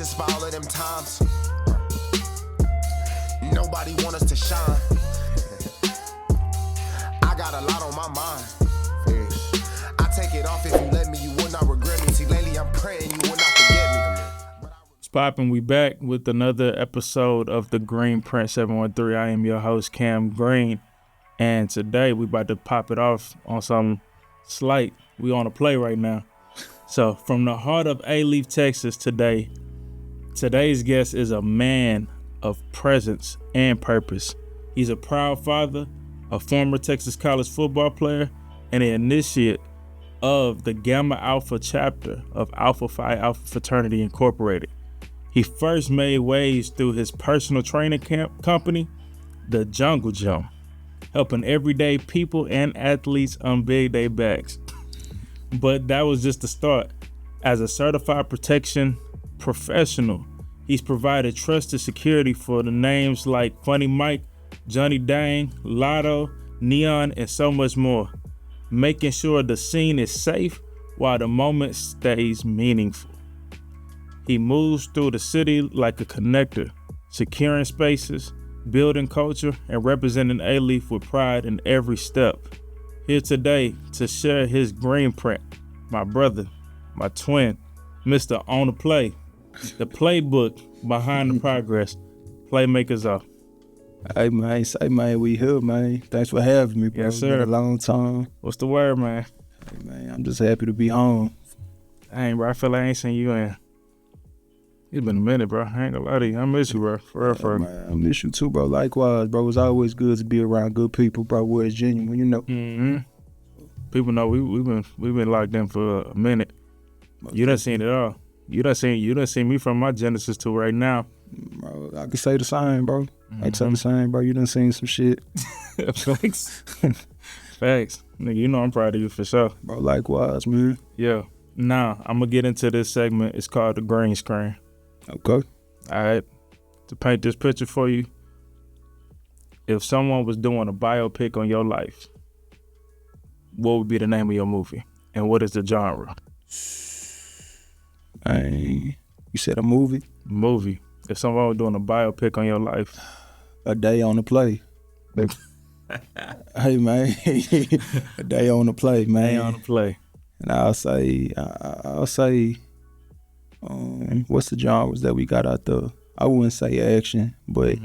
precious for all of them times. Nobody want us to shine. I got a lot on my mind. I take it off if you let me, you will not regret me. See, lately I'm praying you will not forget me. It's poppin', we back with another episode of the Green Print 713. I am your host, Cam Green. And today we about to pop it off on something slight. We on a play right now. So from the heart of A-Leaf, Texas today's guest is a man of presence and purpose. He's a proud father, a former Texas college football player, and an initiate of the Gamma Alpha chapter of Alpha Phi Alpha Fraternity Incorporated. He first made waves through his personal training company, the Jungle Gym, helping everyday people and athletes unbig their backs. But that was just the start. As a certified protection professional, he's provided trusted security for the names like Funny Mike, Johnny Dang, Lotto, Neon, and so much more, making sure the scene is safe while the moment stays meaningful. He moves through the city like a connector, securing spaces, building culture, and representing A-Leaf with pride in every step. Here today to share his green print, my brother, my twin, Mr. On the Play, the playbook behind the progress, Playmaker Zo. Hey man, we here, man. Thanks for having me, bro. Yes, sir. Been a long time. What's the word, man? Hey man, I'm just happy to be home. Dang, bro, I feel like I ain't seen you in. It's been a minute, bro. I ain't gonna lie to you. I miss you, bro. For real. Man, I miss you too, bro. Likewise, bro. It's always good to be around good people, bro. Where it's genuine, you know. Mm-hmm. People know we've been locked in for a minute. You done seen it all. You done seen me from my genesis to right now. Bro, I can say the same, bro. I can say the same, bro. You done seen some shit. Facts. Nigga, you know I'm proud of you for sure. Bro, likewise, man. Yeah. Now, I'm gonna get into this segment. It's called the green screen. Okay. All right. To paint this picture for you, if someone was doing a biopic on your life, what would be the name of your movie? And what is the genre? Hey, you said a movie? Movie. If someone was doing a biopic on your life. A Day on the Play. Hey, man. A Day on the Play, man. Day on the Play. And I'll say, what's the genres that we got out there? I wouldn't say action, but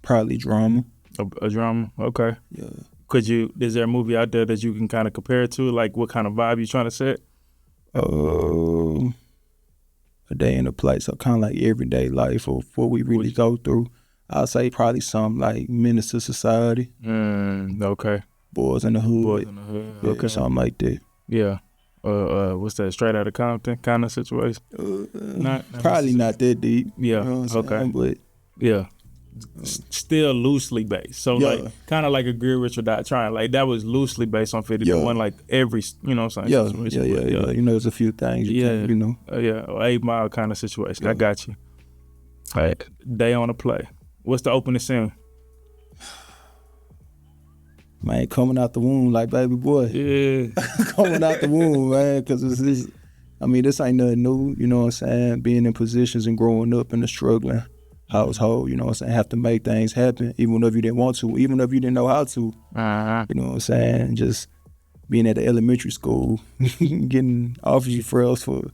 probably drama. A drama? Okay. Yeah. Is there a movie out there that you can kind of compare it to? Like what kind of vibe you trying to set? A Day in the Play, so kind of like everyday life or what we really go through. I'll say probably something like Menace to Society. Okay. Boys in the Hood. Boys in the Hood. Yeah, Okay. something like that. Yeah. What's that? Straight Outta Compton kind of situation? Probably not that deep. Yeah. You know what I'm saying? But yeah. Still loosely based. So yeah. like kind of like a Greer Rich or Die Trying. Like that was loosely based on 50. Yeah. It wasn't like every, you know what I'm saying? Yeah. You know, there's a few things you can, you know. Or 8 Mile kind of situation. Yeah. I got you. All right. Day on the Play. What's the opening scene? Man, coming out the womb like baby boy. Yeah. Coming out the womb, man, because this ain't nothing new, you know what I'm saying? Being in positions and growing up in a struggling household, you know what I'm saying? Have to make things happen, even if you didn't want to, even if you didn't know how to. Uh-huh. You know what I'm saying? Just being at the elementary school, getting off your frills for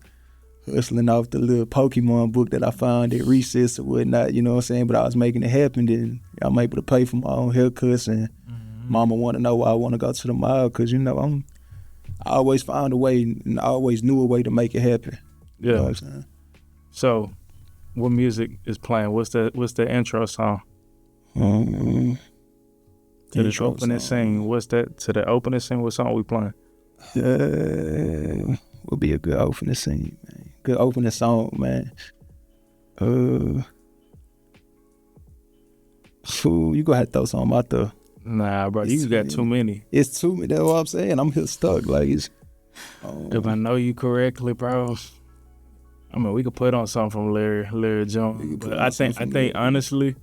hustling off the little Pokemon book that I found at recess or whatnot, you know what I'm saying? But I was making it happen, then I'm able to pay for my own haircuts, and mama want to know why I want to go to the mall, because, you know, I always found a way, and I always knew a way to make it happen. Yeah. You know what I'm saying? So, what music is playing? What's the intro song? To the opening scene. What's that? To the opening scene, what song we playing? Would be a good opening scene, man. Good opening song, man. You gonna have to throw something out there. Nah, bro, you got too many. It's too many. That's what I'm saying. I'm here stuck. Like it's. If I know you correctly, bro. I mean, we could put on something from Larry Jones, but I think honestly,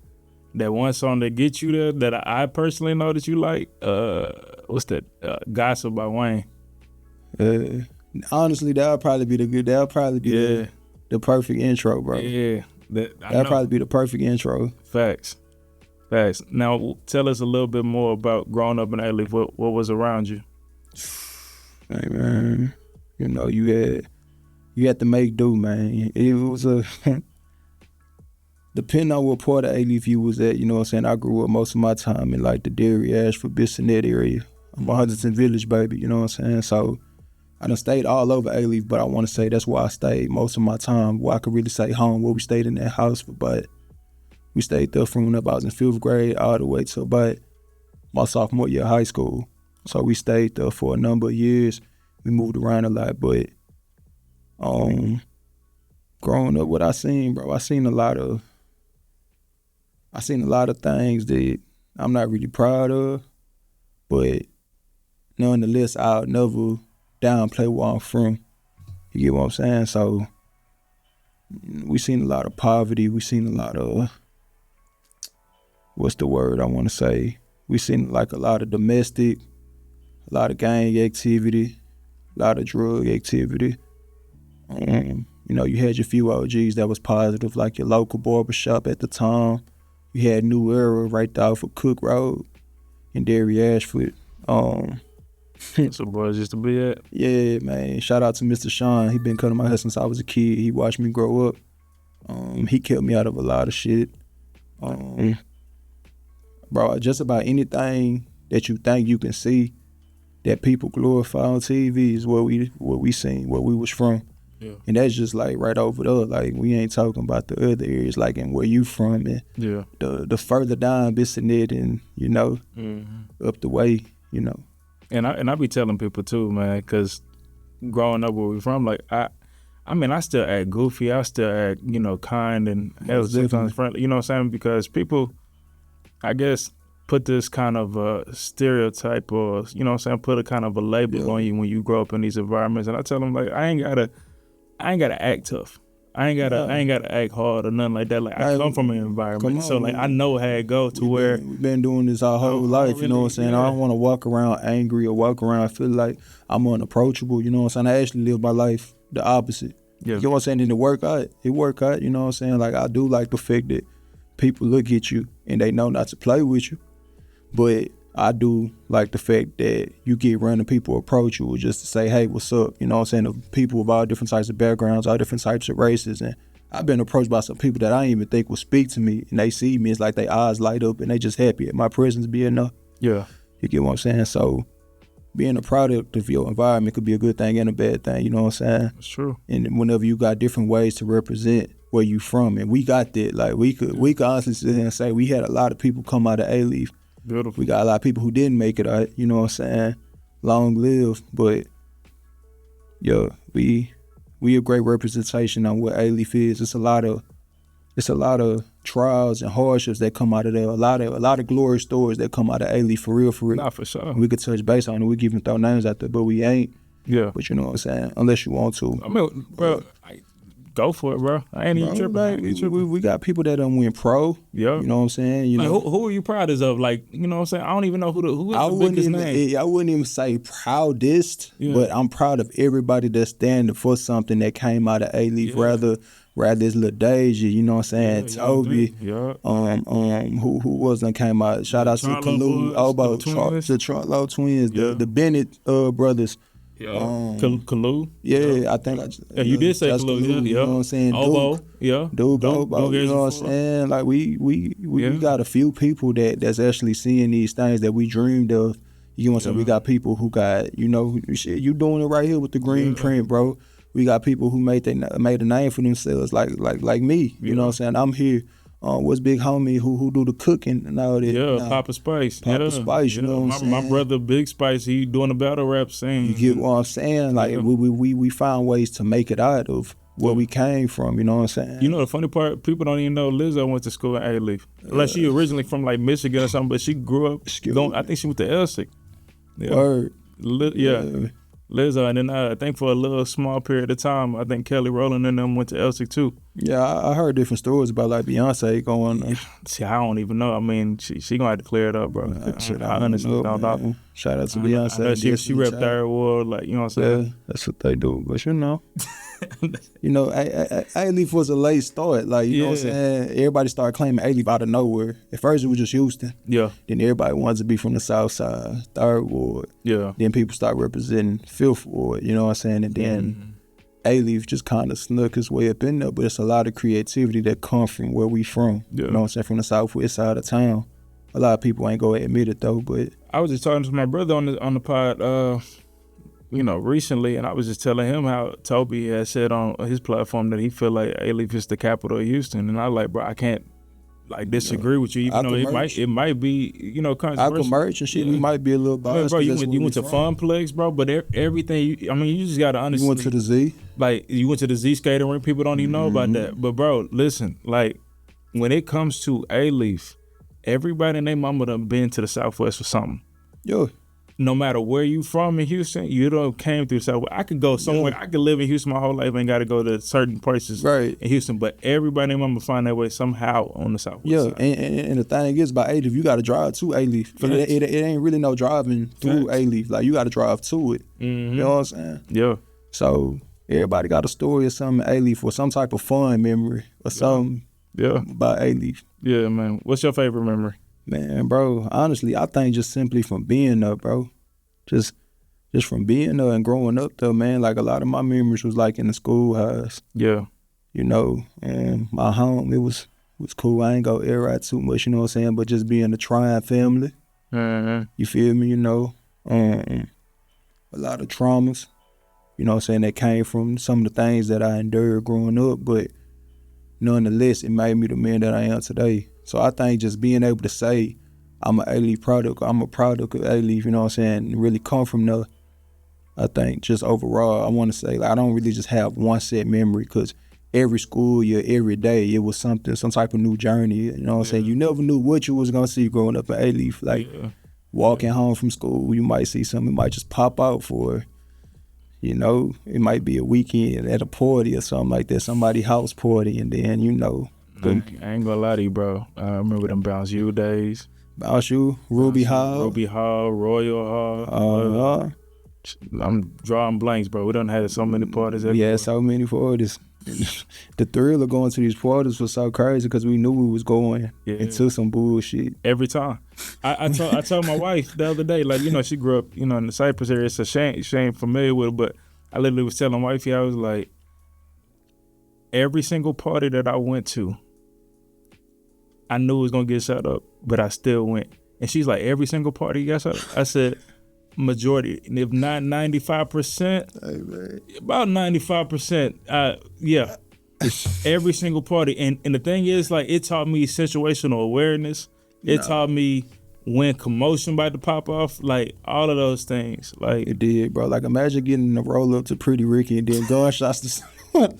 that one song that gets you there that I personally know that you like, what's that? Gossip by Wayne. Honestly, that'll probably be the good. That'll probably be the perfect intro, bro. Yeah. That'd probably be the perfect intro. Facts. Now, tell us a little bit more about growing up in A-Leaf. What was around you? Hey, man, you know, you had to make do, man. It was depending on what part of A-Leaf you was at, you know what I'm saying? I grew up most of my time in like the Dairy, Ashford, Bissonnette area. I'm a Huntington Village baby, you know what I'm saying? So I done stayed all over A-Leaf, but I want to say that's where I stayed most of my time, where I could really say home, where we stayed in that house. But we stayed there from when I was in 5th grade all the way to about my sophomore year of high school. So we stayed there for a number of years. We moved around a lot, but growing up, what I seen, bro, I seen a lot of things that I'm not really proud of, but nonetheless, I'll never downplay where I'm from. You get what I'm saying? So we seen a lot of poverty. We seen a lot of, what's the word I want to say? We seen like a lot of domestic, a lot of gang activity, a lot of drug activity. You know, you had your few OGs that was positive, like your local barbershop at the time. You had New Era right there for Cook Road in Dairy, Ashford. So boys used to be at. Yeah, man. Shout out to Mr. Sean. He been cutting my hair since I was a kid. He watched me grow up. He kept me out of a lot of shit. Bro, just about anything that you think you can see that people glorify on TV is what we seen, where we was from. Yeah. And that's just like right over there. Like we ain't talking about the other areas, like in where you from and the further down Bissonnette and, you know, up the way, you know. And I be telling people too, man, because growing up where we from, like I mean, I still act goofy. I still act, you know, kind and hell, sometimes friendly. You know what I'm saying? Because people, I guess, put this kind of stereotype or, you know what I'm saying, put a kind of a label on you when you grow up in these environments. And I tell them, like, I ain't gotta act tough. I ain't gotta act hard or nothing like that. Like I come from an environment, so like I know how it go to where we've been doing this our whole life. Really, you know what I'm saying? I don't want to walk around angry or walk around feel like I'm unapproachable. You know what I'm saying? I actually live my life the opposite. Yeah. You know what I'm saying? And it work out. You know what I'm saying? Like I do like the fact that people look at you and they know not to play with you, but I do like the fact that you get random people approach you just to say, hey, what's up? You know what I'm saying? Of people with all different types of backgrounds, all different types of races. And I've been approached by some people that I didn't even think would speak to me. And they see me, it's like their eyes light up and they just happy at my presence being there. Yeah. You get what I'm saying? So being a product of your environment could be a good thing and a bad thing. You know what I'm saying? That's true. And whenever you got different ways to represent where you from, and we got that. Like we could honestly sit here and say we had a lot of people come out of A-Leaf. Beautiful. We got a lot of people who didn't make it out, you know what I'm saying? Long live, but yo, we a great representation on what A-Leaf is. It's a lot of trials and hardships that come out of there. A lot of glorious stories that come out of A-Leaf for real. Nah, for sure. We could touch base on it. We can even throw names out there, but we ain't. Yeah. But you know what I'm saying? Unless you want to. I mean, bro, go for it, bro. I ain't even tripping. We got people that done went pro. Yeah. You know what I'm saying? You like, know, who are you proudest of? Like, you know what I'm saying? I don't even know who is the biggest name. I wouldn't even say proudest, but I'm proud of everybody that's standing for something that came out of A-Leaf. Rather it's Lil Deja, you know what I'm saying? Toby. Who wasn't came out? Shout out to Kalu, Obo, the Charlo twins, the Bennett brothers. Yeah. Kalu. Yeah, I think you did say Kalu. Yeah. You know what I'm saying? Obo. Duke, Obo. You know what I'm saying? Like we got a few people that's actually seeing these things that we dreamed of. You know what I'm saying? We got people who got, you know, shit, you doing it right here with the green print, bro. We got people who made a name for themselves, like me. You know what I'm saying? I'm here. What's big homie who do the cooking and all that? Yeah, Papa Spice. Spice, you know what I'm saying? My brother Big Spice, he doing the battle rap scene. You get what I'm saying? Like we found ways to make it out of where we came from, you know what I'm saying? You know the funny part, people don't even know Lizzo went to school in A-Leaf. Unless she originally from like Michigan or something, but she grew up I think she went to Elsick. Yeah. Word. Lizzo, and then I think for a little small period of time, I think Kelly Rowland and them went to Elsick too. Yeah, I heard different stories about like Beyonce going. See, I don't even know. I mean, she gonna have to clear it up, bro. I honestly don't know. Shout out to Beyonce. She repped third world, like, you know what I'm saying? Yeah, that's what they do. But you know, You know, A-Leaf was a late start. Like, you know what I'm saying? Everybody started claiming A-Leaf out of nowhere. At first, it was just Houston. Yeah. Then everybody wanted to be from the South Side, 3rd Ward. Yeah. Then people started representing 5th Ward, you know what I'm saying? And then A-Leaf just kind of snuck his way up in there, but it's a lot of creativity that come from where we from. Yeah. You know what I'm saying? From the southwest side of town. A lot of people ain't gonna admit it though, but I was just talking to my brother on the pod, you know, recently, and I was just telling him how Toby had said on his platform that he feel like A-Leaf is the capital of Houston, and I like, bro, I can't like disagree with you, even though it might be, you know, controversial. Aqua Merch and shit, we might be a little biased. Bro, you went to Funplex, bro, but everything. I mean, you just gotta understand. You went to the Z. Like you went to the Z skating rink. People don't even know about that. But bro, listen, like when it comes to A-Leaf, everybody and their mama done been to the Southwest for something. Yeah. No matter where you from in Houston, you done came through Southwest. I could go somewhere. I could live in Houston my whole life. Ain't got to go to certain places in Houston. But everybody and their mama find their way somehow on the Southwest. Yeah, side. And the thing is about A-Leaf, you got to drive to A-Leaf. It ain't really no driving through A-Leaf. Like you got to drive to it. You know what I'm saying? Yeah. So everybody got a story or something A-Leaf or some type of fun memory or something. Yeah. About A-Leaf. Yeah, man. What's your favorite memory? Man, bro, honestly, I think just simply from being there, bro. Just from being there and growing up there, man, like a lot of my memories was like in the schoolhouse. Yeah. You know, and my home, it was cool. I ain't go air out too much, you know what I'm saying? But just being a trying family. You feel me, you know? A lot of traumas, you know what I'm saying, that came from some of the things that I endured growing up, but nonetheless, it made me the man that I am today. So I think just being able to say I'm an A-Leaf product, I'm a product of A-Leaf, you know what I'm saying, and really come from there, I think just overall, I want to say, like, I don't really just have one set memory because every school year, every day, it was something, some type of new journey, you know what I'm saying? You never knew what you was going to see growing up at A-Leaf. Like, walking home from school, you might see something, it might just pop out for, you know, it might be a weekend at a party or something like that, somebody's house party, and then, you know. I ain't gonna lie to you, bro. I remember them Bounce U days. Bounce U, Ruby Hall, Royal Hall. I'm drawing blanks, bro. We done had so many parties. Yeah, so many parties. The thrill of going to these parties was so crazy because we knew we was going into some bullshit. Every time. I told my wife the other day, like, you know, she grew up, you know, in the Cypress area. It's a shame she ain't familiar with it, but I literally was telling wifey, I was like, every single party that I went to, I knew it was gonna get shut up, but I still went. And she's like, every single party got shut up? I said, majority, and if not 95%, about 95%, yeah. Every single party. And the thing is, like, it taught me situational awareness. It taught me when commotion about to pop off, like, all of those things. Like, it did, bro. Like, imagine getting a roll up to Pretty Ricky and then gunshots to someone.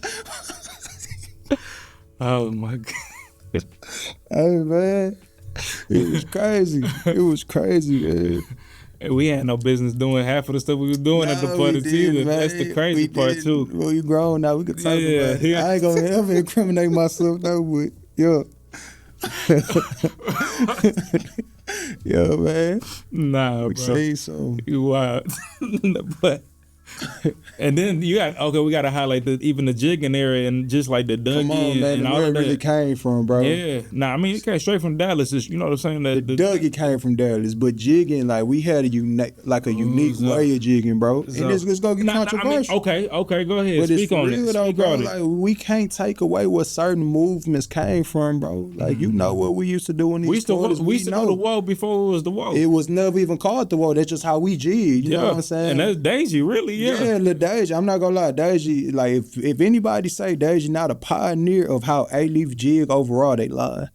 Oh my God. Hey, man. It was crazy. It was crazy, man. And we had no business doing half of the stuff we was doing at the parties either. Man. That's the crazy part too. Well, you grown now. We could talk about it. Yeah. I ain't gonna ever incriminate myself though, but yeah. Yeah, man. Nah, bro. Say so. You wild. But and then we gotta highlight even the jigging area and just like the Dougie. Come on, man, and all where of it really that. came from, bro. Yeah. Nah, I mean, it came straight from Dallas. It's, you know what I'm saying? That the Dougie came from Dallas, but jigging, like, we had a unique way of jigging, bro. And it's gonna get controversial. I mean, okay, go ahead. But Speak on it. Though, bro. Like, we can't take away where certain movements came from, bro. Like, you know what we used to do in these parties. We used to know the wall before it was the wall. It was never even called the wall. That's just how we jigged. You know what I'm saying? And that's Daisy, really, Yeah, Lil Daisy. I'm not gonna lie, Daisy, like, if anybody say Daisy not a pioneer of how A-Leaf jig overall, they lie.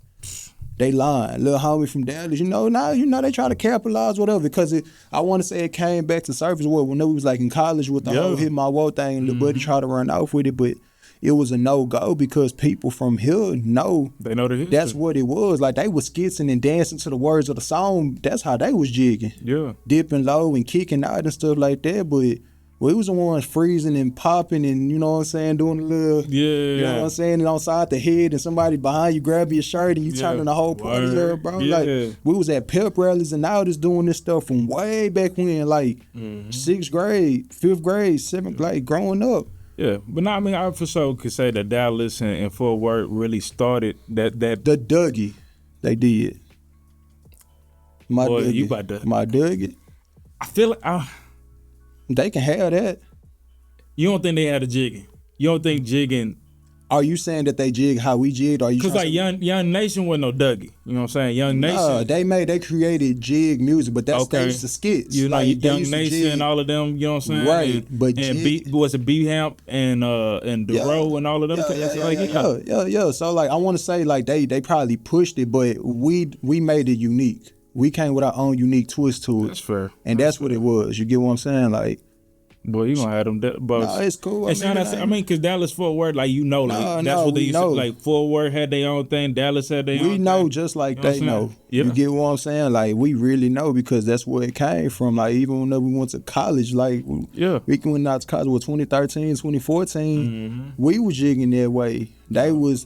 They lying. Little homie from Dallas, now they try to capitalize whatever, because I want to say it came back to surface when we was like in college with the whole hit my wall thing, and the buddy tried to run off with it, but it was a no-go because people from here know they know the history. That's what it was. Like, they was skitzing and dancing to the words of the song. That's how they was jigging. Yeah. Dipping low and kicking out and stuff like that, but we was the ones freezing and popping and, you know what I'm saying, doing a little, you know what I'm saying, and on side the head and somebody behind you grabbing your shirt and you turning the whole party up, bro. Yeah. Like, we was at pep rallies and now just doing this stuff from way back when, like 6th grade, 5th grade, 7th grade, growing up. Yeah, but no, I mean, I for sure could say that Dallas and Fort Worth really started that. The Dougie, they did. My Boy, Dougie, you about to. my Dougie, I feel like they can have that. you don't think they had a jigging. You don't think jigging. Are you saying that they jig how we jigged? Or are you Because trying like to Young Nation wasn't no Dougie. You know what I'm saying? Young Nation. No, they created jig music, but that's they used to skits. You know, like, they Young used to Nation jig. and all of them, you know what I'm saying? Right, And, but and jig- was it B-Hamp and DeRoe and all of them? Yeah. So like I want to say like they probably pushed it, but we made it unique. We came with our own unique twist to it. That's fair. And that's what it was. You get what I'm saying? Like, Boy, you gonna have them, but no, it's cool. I mean, cause Dallas Fort Worth, like you know, like that's what they used to like. Fort Worth had their own thing. Dallas had their own. We know thing. just like You know they what I'm know. saying? Yeah. You get what I'm saying? Like we really know because that's where it came from. Like even when we went to college, like Yeah. we went out to college with 2013, 2014. Mm-hmm. We was jigging that way. They was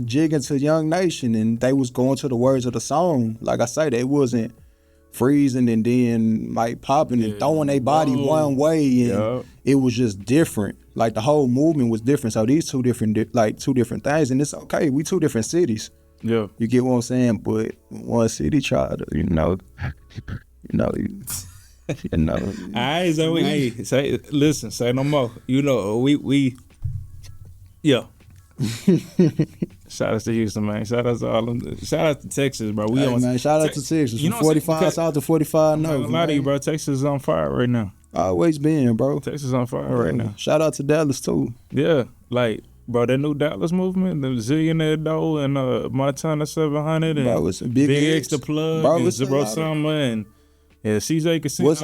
jigging to Young Nation, and they was going to the words of the song. Like I say, they wasn't freezing and then like popping and throwing their body one way, and it was just different. Like the whole movement was different. So these two different things, and it's okay. We two different cities. Yeah. You get what I'm saying? But one city tried to, you know. I so say listen, say no more. You know, we yeah. Shout out to Houston, man. Shout out to all them. Shout out to Texas, bro. We on man, shout out to Texas. You know From 45 south to 45 north. A lot of you, bro. Texas is on fire right now. Always been, bro. Texas is on fire right now. Shout out to Dallas too. Yeah, like bro, that new Dallas movement, the Zillionaire Doe and Montana 700 and bro, it's a big X the Plug bro, and it's a Zero lot of- Summer and CJ Casino. What's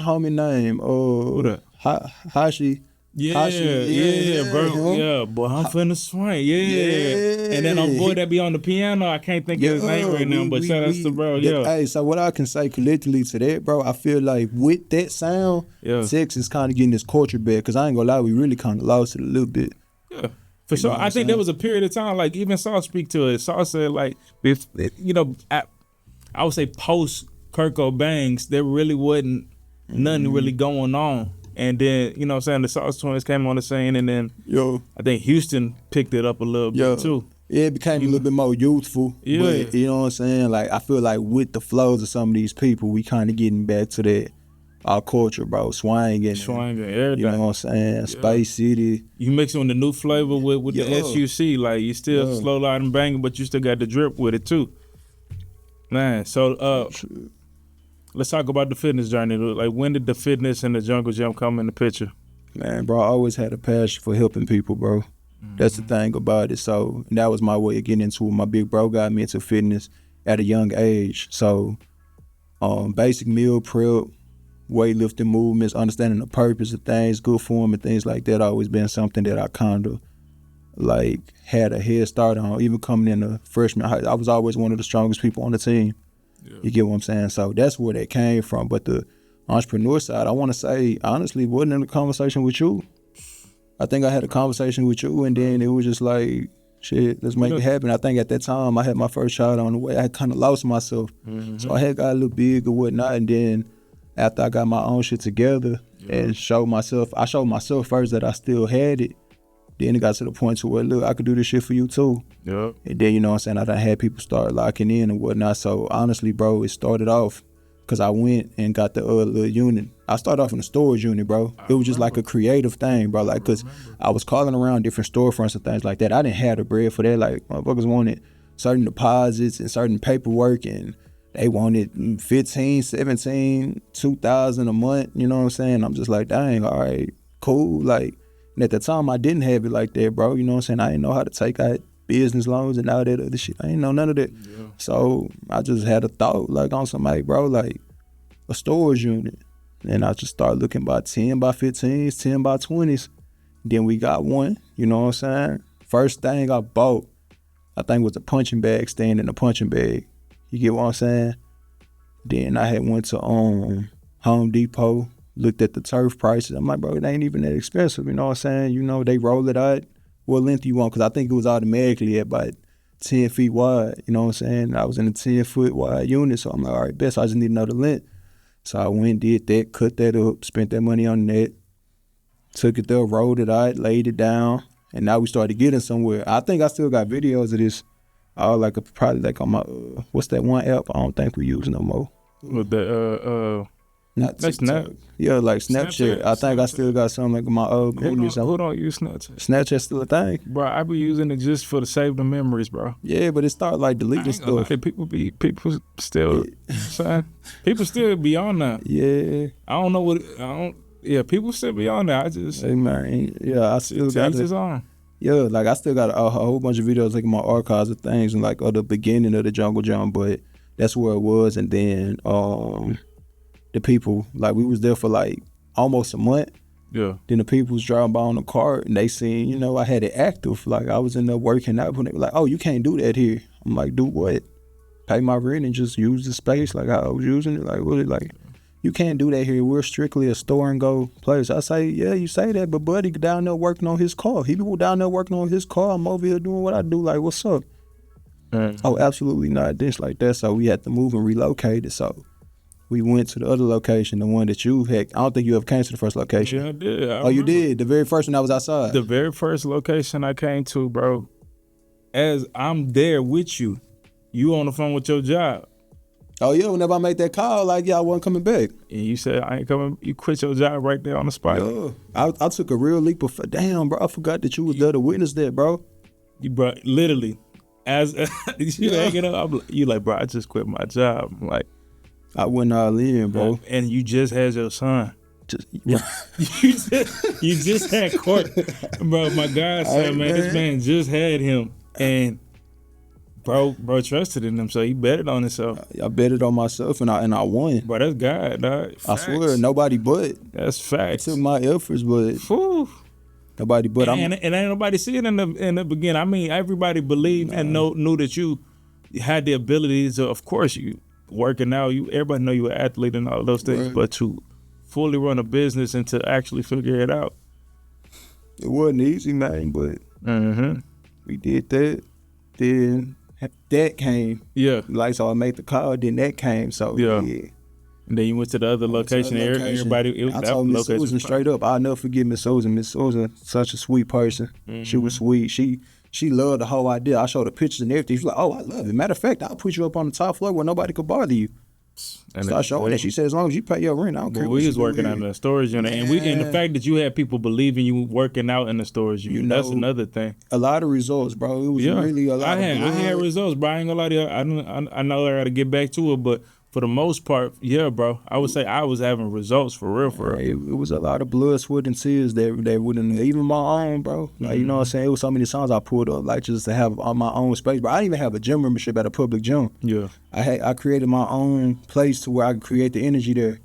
homie name? Who that? Hashi. Yeah, bro. Yeah, boy, I'm finna swing. Yeah. And then our boy that be on the piano, I can't think of his name right now, but shout out to bro. Yeah. Hey, so what I can say collectively to that, bro, I feel like with that sound, Texas kind of getting this culture back. Because I ain't gonna lie, we really kind of lost it a little bit. Yeah. For sure. I think there was a period of time, like even Saul speak to it. Saul said, like, if, you know, I would say post Kurt Cobain's, there really wasn't nothing really going on. And then, you know what I'm saying, the Sauce Twins came on the scene, and then I think Houston picked it up a little bit too. Yeah, it became a little bit more youthful. Yeah. But, you know what I'm saying? Like, I feel like with the flows of some of these people, we kind of getting back to that, our culture, bro. Swanging, everything. You know what I'm saying? Yeah. Space City. You mixing the new flavor with the SUC. Like, you still slow, loud, and banging, but you still got the drip with it too. Man, so let's talk about the fitness journey. Like, when did the fitness and the jungle gym come in the picture? Man, bro, I always had a passion for helping people, bro. That's the thing about it. So that was my way of getting into it. My big bro got me into fitness at a young age. So basic meal prep, weightlifting movements, understanding the purpose of things, good form and things like that always been something that I kind of like had a head start on. Even coming in the freshman high, I was always one of the strongest people on the team. Yeah. You get what I'm saying? So that's where that came from. But the entrepreneur side, I want to say, honestly, wasn't in a conversation with you. I think I had a conversation with you, and then it was just like, shit, let's make it happen. I think at that time, I had my first child on the way. I had kind of lost myself. So I had got a little big or whatnot, and then after I got my own shit together and showed myself first that I still had it. Then it got to the point to where, look, I could do this shit for you too. Yep. And then, you know what I'm saying, I done had people start locking in and whatnot. So honestly, bro, it started off because I went and got the little unit. I started off in the storage unit, bro. It was just like a creative thing, bro. Like, because I was calling around different storefronts and things like that. I didn't have the bread for that. Like, motherfuckers wanted certain deposits and certain paperwork, and they wanted 15, 17, 2,000 a month. You know what I'm saying? I'm just like, dang, all right, cool. Like, and at the time, I didn't have it like that, bro. You know what I'm saying? I didn't know how to take out business loans and all that other shit. I didn't know none of that. Yeah. So I just had a thought, like, on somebody, bro, like a storage unit. And I just started looking by 10 by 15s, 10 by 20s. Then we got one, you know what I'm saying? First thing I bought, I think was a punching bag, stand in a punching bag. You get what I'm saying? Then I had went to Home Depot, looked at the turf prices. I'm like, bro, it ain't even that expensive. You know what I'm saying? You know, they roll it out. What length you want? Because I think it was automatically at about 10 feet wide. You know what I'm saying? I was in a 10-foot wide unit. So I'm like, all right, best. I just need to know the length. So I went, did that, cut that up, spent that money on that. took it there, rolled it out, laid it down, and now we started getting somewhere. I think I still got videos of this. Probably like on my what's that one app? I don't think we use no more. With the Not that's TikTok. Snap. Yeah, like Snapchat. I think I still got something like my old memories. Who don't use Snapchat? Snapchat's still a thing. Bro, I be using it just for to save the memories, bro. Yeah, but it started like deleting stuff. People still, son, people still be on that. Yeah. People still be on that. I just, Hey man, yeah, I still got takes it. his on. Yeah, like I still got a whole bunch of videos like in my archives of things and like of the beginning of the Jungle Jump, but that's where it was. And then the people, like we was there for like almost a month. Yeah. Then the people was driving by on the cart and they seen, you know, I had it active. Like I was in there working out when they were like, oh, you can't do that here. I'm like, do what? Pay my rent and just use the space like I was using it. Like really, like you can't do that here. We're strictly a store and go place. I say, yeah, you say that, but buddy down there working on his car. He be down there working on his car. I'm over here doing what I do. Like, what's up? Oh, absolutely not. This like that. So we had to move and relocate it. So we went to the other location, the one that you had. I don't think you ever came to the first location. Yeah, I did. You did? The very first one that was outside? The very first location I came to, bro, as I'm there with you, you on the phone with your job. Oh, yeah, whenever I made that call, like, yeah, I wasn't coming back. And you said, I ain't coming. You quit your job right there on the spot. Yeah. I took a real leap of, damn, bro, I forgot that you was there to witness that, bro. You, bro, literally, as you hanging up, you like, bro, I just quit my job. I'm like, I went all in, bro. And you just had your son. Yeah. you just had court. Bro, my God said, man, this man just had him. And bro trusted in him, so he betted on himself. I betted on myself and I won. Bro, that's God, dog. I swear, nobody but. That's facts. It took my efforts, but nobody but. And ain't nobody see it in the beginning. I mean, everybody believed and knew that you had the abilities. Of course, you working out. Everybody know you an athlete and all those things, right. But to fully run a business and to actually figure it out, it wasn't easy, man. But we did that. Then that came. Yeah. Like, so I made the call, then that came. So, yeah. And then you went to the other location. Everybody, I told Miss Susan straight up, I'll never forget Miss Susan. Miss Susan, such a sweet person. She was sweet. She loved the whole idea. I showed her pictures and everything. She was like, oh, I love it. Matter of fact, I'll put you up on the top floor where nobody could bother you. And so I showed her. She said, as long as you pay your rent, I don't care. We was working out in the storage unit. And the fact that you had people believing you working out in the storage unit, that's another thing. A lot of results, bro. It was really a lot of I had results, bro. I ain't gonna lie to you. I know I gotta get back to it, but for the most part, yeah, bro. I would say I was having results for real. It was a lot of blood, sweat, and tears that wouldn't, even my own, bro. Like, you know what I'm saying? It was so many songs I pulled up, like, just to have on my own space. But I didn't even have a gym membership at a public gym. Yeah. I created my own place to where I could create the energy there.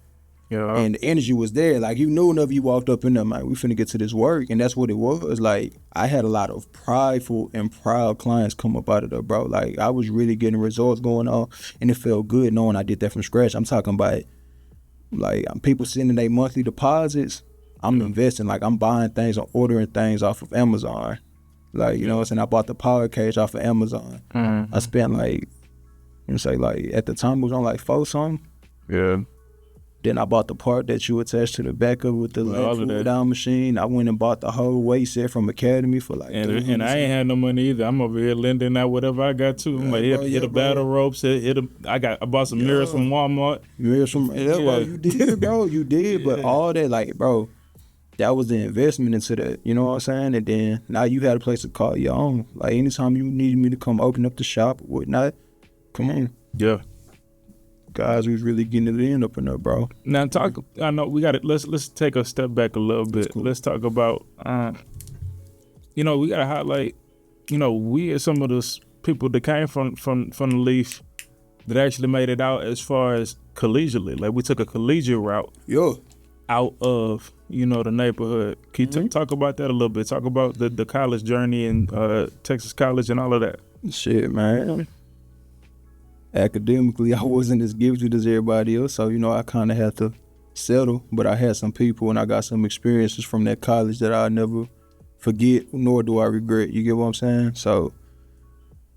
Yeah. And the energy was there. Like, you knew whenever you walked up in there, like, we finna get to this work. And that's what it was. Like, I had a lot of prideful and proud clients come up out of there, bro. Like, I was really getting results going on. And it felt good knowing I did that from scratch. I'm talking about, like, people sending their monthly deposits. I'm investing. Like, I'm buying things and ordering things off of Amazon. Like, you know what I'm saying? I bought the power cage off of Amazon. I spent, like, at the time, it was on, like, $4 something. Yeah. Then I bought the part that you attach to the back of with the cool down machine. I went and bought the whole weight set from Academy for like. And I ain't had no money either. I'm over here lending out whatever I got too. I'm like, hit a battle ropes. I bought some mirrors from Walmart. Mirrors from you did, bro. You did, but all that, like, bro, that was the investment into that. You know what I'm saying? And then now you had a place to call your own. Like, anytime you needed me to come open up the shop or whatnot, come on. Yeah. Guys, we was really getting it in up in there, bro. Now I know we got it. Let's take a step back a little bit. Cool. Let's talk about, we got to highlight, we are some of those people that came from the Leaf that actually made it out as far as collegiately. Like, we took a collegiate route. Yeah. Out of, the neighborhood. Can you talk about that a little bit? Talk about the college journey and Texas College and all of that. Shit, man. Academically, I wasn't as gifted as everybody else, so, I kind of had to settle. But I had some people and I got some experiences from that college that I'll never forget, nor do I regret. You get what I'm saying? So,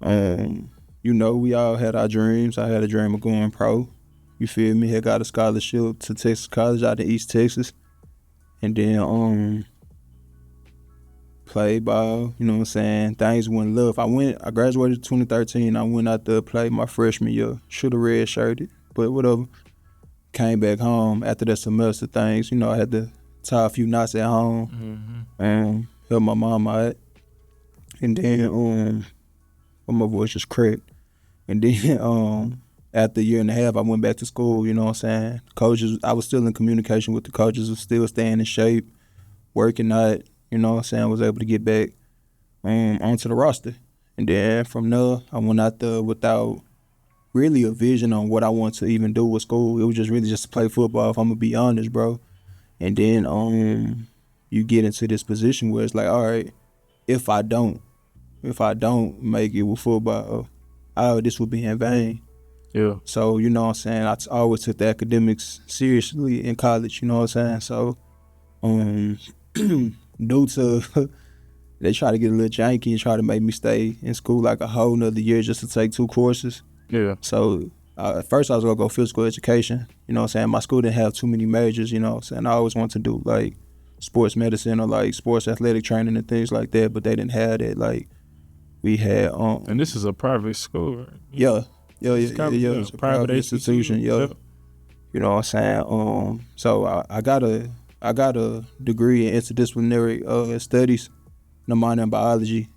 we all had our dreams. I had a dream of going pro. You feel me? I got a scholarship to Texas College out in East Texas. And then played ball, you know what I'm saying? Things went left. I graduated in 2013. I went out there, played my freshman year. Should have red-shirted, but whatever. Came back home after that semester things, I had to tie a few knots at home and help my mom out. And then, my voice just cracked. And then, after a year and a half, I went back to school, you know what I'm saying? Coaches, I was still in communication with the coaches, was still staying in shape, working out, you know what I'm saying? I was able to get back onto the roster. And then from there, I went out there without really a vision on what I want to even do with school. It was just really just to play football, if I'm gonna be honest, bro. And then you get into this position where it's like, all right, if I don't make it with football, this will be in vain. Yeah. So, you know what I'm saying? I always took the academics seriously in college, you know what I'm saying? So, due to they try to get a little janky and try to make me stay in school like a whole nother year just to take 2 courses. Yeah. So, at first I was gonna go physical education, you know what I'm saying? My school didn't have too many majors, you know what I'm saying? I always wanted to do like sports medicine or like sports athletic training and things like that, but they didn't have that. Like, we had And this is a private school, right? Yeah. It's a private institution. Yeah. Yep. You know what I'm saying? So I got a degree in interdisciplinary studies, and a minor in biology.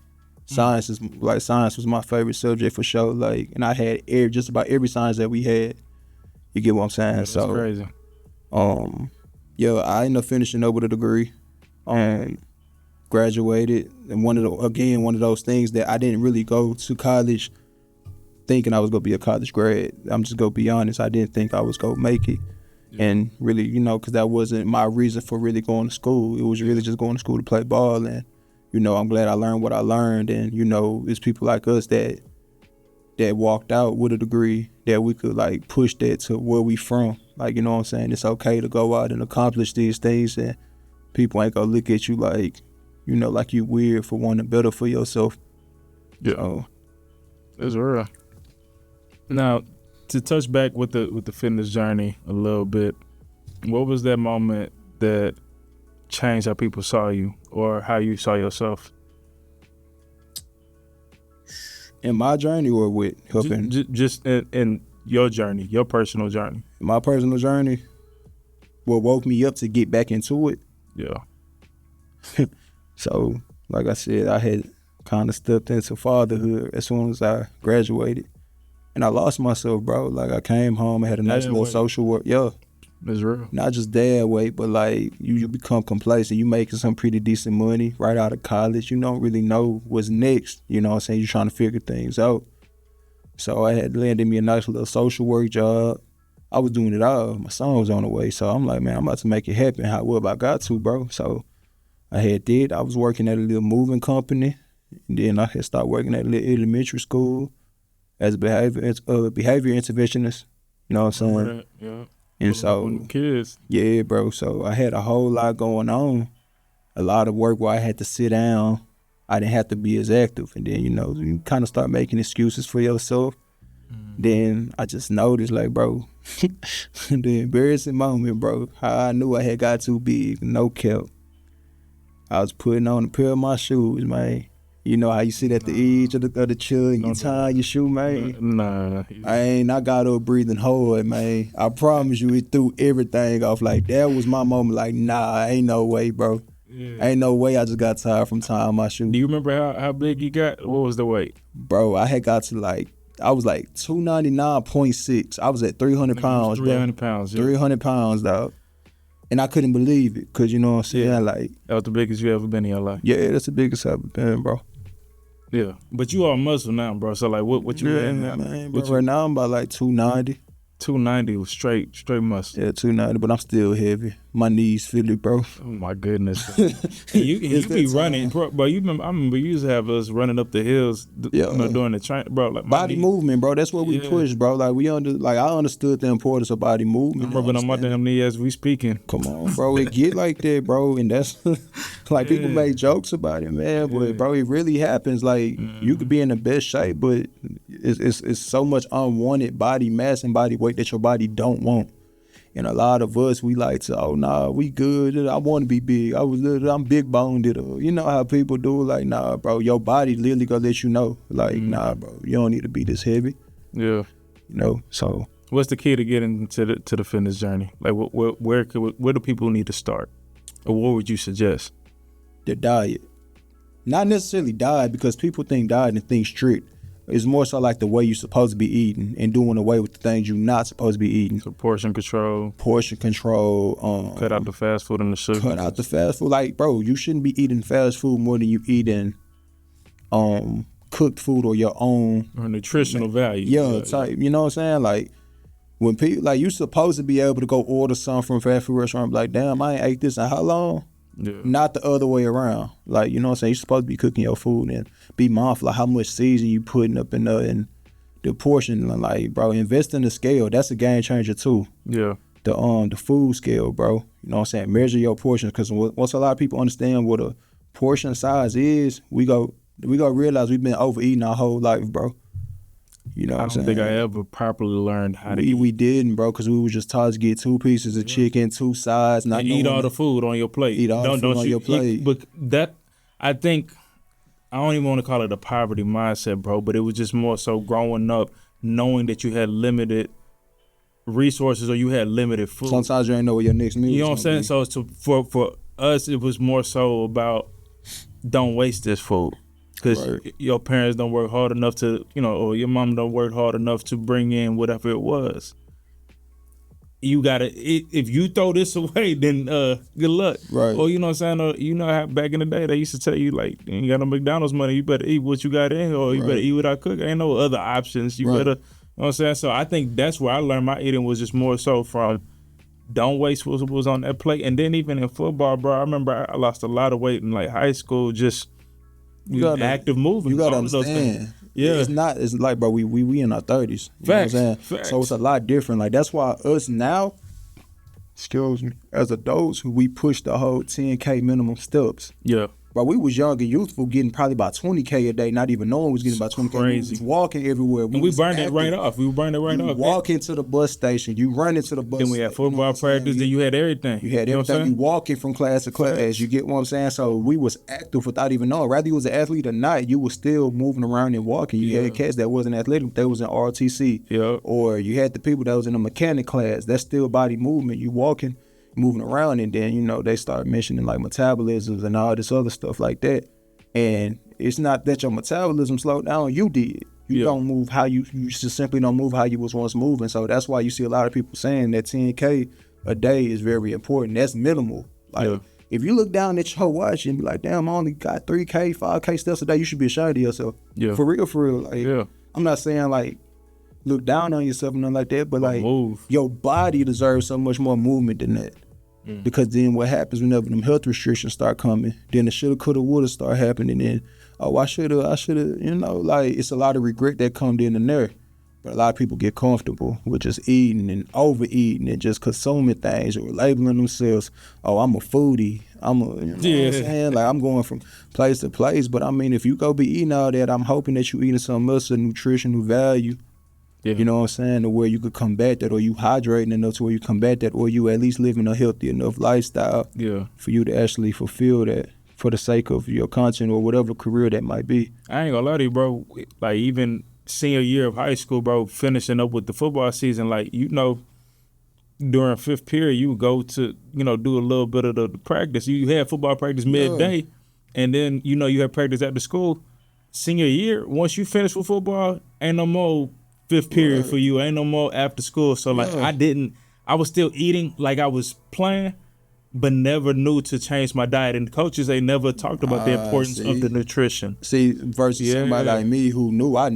Science was my favorite subject for sure. Like, and I had just about every science that we had. You get what I'm saying? That's so crazy. I ended up finishing up with a degree. Graduated, and one of those things that I didn't really go to college thinking I was gonna be a college grad. I'm just gonna be honest, I didn't think I was gonna make it. Yeah. And really, because that wasn't my reason for really going to school. It was really just going to school to play ball. And I'm glad I learned what I learned. And it's people like us that walked out with a degree that we could like push that to where we from. Like, you know what I'm saying? It's okay to go out and accomplish these things, and people ain't gonna look at you like, like you weird for wanting better for yourself. Yeah. So, that's real. Now, to touch back with the fitness journey a little bit, what was that moment that changed how people saw you or how you saw yourself? In my journey or with helping? Just in your journey, your personal journey. My personal journey, what woke me up to get back into it? Yeah. So, like I said, I had kind of stepped into fatherhood as soon as I graduated. And I lost myself, bro. Like, I came home, I had a nice little social work. Yeah. That's real. Not just dad weight, but like you become complacent. You making some pretty decent money right out of college. You don't really know what's next. You know what I'm saying? You're trying to figure things out. So I had landed me a nice little social work job. I was doing it all. My son was on the way. So I'm like, man, I'm about to make it happen. How well I got to, bro. So I was working at a little moving company. And then I had started working at a little elementary school as a behavior interventionist. You know what I'm saying? Yeah. And so, kids. Yeah, bro. So I had a whole lot going on. A lot of work where I had to sit down. I didn't have to be as active. And then, you kind of start making excuses for yourself. Then I just noticed, like, bro, the embarrassing moment, bro, how I knew I had got too big, no cap. I was putting on a pair of my shoes, man. You know how you sit at the edge of the chair and you tie your shoe, man? Nah. I got up breathing hard, man. I promise you, it threw everything off. Like, that was my moment. Like, nah, ain't no way, bro. Yeah. Ain't no way I just got tired from tying my shoe. Do you remember how big you got? What was the weight? Bro, I had got to I was 299.6. I was at 300 pounds, 300 pounds, yeah. 300 pounds, dog. And I couldn't believe it, because, you know what I'm saying? Yeah. Like, that was the biggest you ever been in your life? Yeah, that's the biggest I've ever been, bro. Yeah, but you all muscle now, bro. So like, what you? Yeah, man. Bro, right now I'm about 290. 290 was straight muscle. Yeah, 290, but I'm still heavy. My knees feel it, bro. Oh my goodness. you be running, bro. I remember you used to have us running up the hills, during the train, bro. Like body movement, bro. That's what we push, bro. Like I understood the importance of body movement. I'm rubbing on my damn knee as we speaking. Come on, bro. It get like that, bro, and that's like people make jokes about it, man. But bro, it really happens. Like you could be in the best shape, but it's so much unwanted body mass and body weight that your body don't want. And a lot of us, we like to, oh, nah, we good. I want to be big. I'm big boned. You know how people do, like, nah, bro, your body literally gonna let you know, like, nah, bro, you don't need to be this heavy. Yeah. You know, so. What's the key to getting to the fitness journey? Like, where do people need to start? Or what would you suggest? The diet. Not necessarily diet, because people think diet and think strict. It's more so like the way you're supposed to be eating and doing away with the things you're not supposed to be eating. So portion control. Cut out the fast food and the sugar. Cut out the fast food. Like, bro, you shouldn't be eating fast food more than you eating cooked food or your own. Or nutritional value. Yeah, type. You know what I'm saying? Like, when people, like, you supposed to be able to go order something from a fast food restaurant and be like, damn, I ain't ate this in how long? Yeah. Not the other way around. Like, you know what I'm saying? You're supposed to be cooking your food and be mindful of how much season you putting up in the portion. Like, bro, invest in the scale. That's a game changer too. Yeah. The food scale, bro. You know what I'm saying? Measure your portions, because once a lot of people understand what a portion size is, we go realize we've been overeating our whole life, bro. You know what I'm saying? I don't think I ever properly learned how to eat. We didn't, bro, because we was just taught to get 2 pieces of chicken, 2 sides. And eat all the food on your plate. Eat all the food on your plate. But that, I think, I don't even want to call it a poverty mindset, bro, but it was just more so growing up knowing that you had limited resources or you had limited food. Sometimes you ain't know what your next meal is. You know what I'm saying? So for us, it was more so about don't waste this food. Because your parents don't work hard enough to, or your mom don't work hard enough to bring in whatever it was. You gotta, if you throw this away, then good luck. Right. Or you know what I'm saying? Or you know how back in the day they used to tell you, like, you ain't got no McDonald's money, you better eat what you got in, or you better eat without cooking. Ain't no other options. You better, you know what I'm saying? So I think that's where I learned my eating was just more so from don't waste what was on that plate. And then even in football, bro, I remember I lost a lot of weight in like high school, just active movement. You gotta understand. Yeah, it's like, bro, we in our 30s. You know what I'm saying? Facts. So it's a lot different. Like, that's why us now, as adults, we push the whole 10K minimum steps. Yeah. But we was young and youthful, getting probably about 20K a day, not even knowing we was getting about 20K. Crazy. We was walking everywhere. And we burned it right off. We burned it right off. You walk into the bus station. You run into the bus station. Then we had football practice. Then you had everything. You had everything. You walking from class to class. You get what I'm saying? So we was active without even knowing. Rather you was an athlete or not, you was still moving around and walking. You had cats that wasn't athletic. They was in ROTC. Yeah. Or you had the people that was in the mechanic class. That's still body movement. You walking, moving around, and then, they start mentioning like metabolisms and all this other stuff like that. And it's not that your metabolism slowed down, you did. You don't move how you just simply don't move how you was once moving. So that's why you see a lot of people saying that 10K a day is very important. That's minimal. Like, if you look down at your watch and be like, damn, I only got 3K, 5K steps a day, you should be ashamed of yourself. Yeah. For real. Like, I'm not saying like look down on yourself and nothing like that, but like your body deserves so much more movement than that. Because then what happens whenever them health restrictions start coming, then the shoulda, coulda, woulda start happening. Then, I shoulda, like, it's a lot of regret that comes in there. But a lot of people get comfortable with just eating and overeating and just consuming things or labeling themselves, I'm a foodie. I'm a, what I'm saying? Like, I'm going from place to place. But I mean, if you go be eating all that, I'm hoping that you eating something else of nutritional value. Yeah. You know what I'm saying? To where you could combat that, or you hydrating enough to where you combat that, or you at least living a healthy enough lifestyle for you to actually fulfill that for the sake of your content or whatever career that might be. I ain't gonna lie to you, bro. Like, even senior year of high school, bro, finishing up with the football season, like, during fifth period, you would go to, do a little bit of the practice. You had football practice midday, and then, you had practice after school. Senior year, once you finish with football, ain't no more fifth period for you. Ain't no more after school. So like I was still eating like I was playing, but never knew to change my diet. And the coaches, they never talked about the importance of the nutrition. See, versus somebody like me who knew, I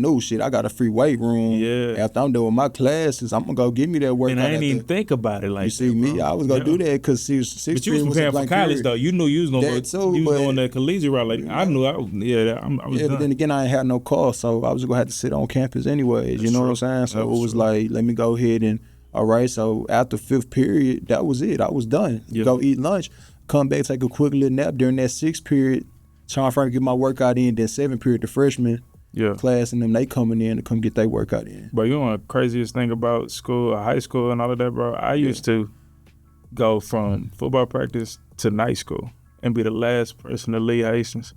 got a free weight room. Yeah. After I'm done with my classes, I'm going to go give me that workout. And I didn't even think about it like that. You see me, I was going to do that because But you was preparing for college, though. You knew you was going to go. You was going that collegiate route. Like, I knew I was done. But then again, I ain't had no car, so I was going to have to sit on campus anyways. You know what I'm saying? So it was like, let me go ahead and, all right, so after fifth period, that was it. I was done. Go eat lunch, come back, take a quick little nap during that sixth period, trying to get my workout in, then seventh period, the freshman. class and them, they coming in to come get their workout in. Bro, you know the craziest thing about school, high school and all of that, bro? I used to go from football practice to night school and be the last person to leave Hastings.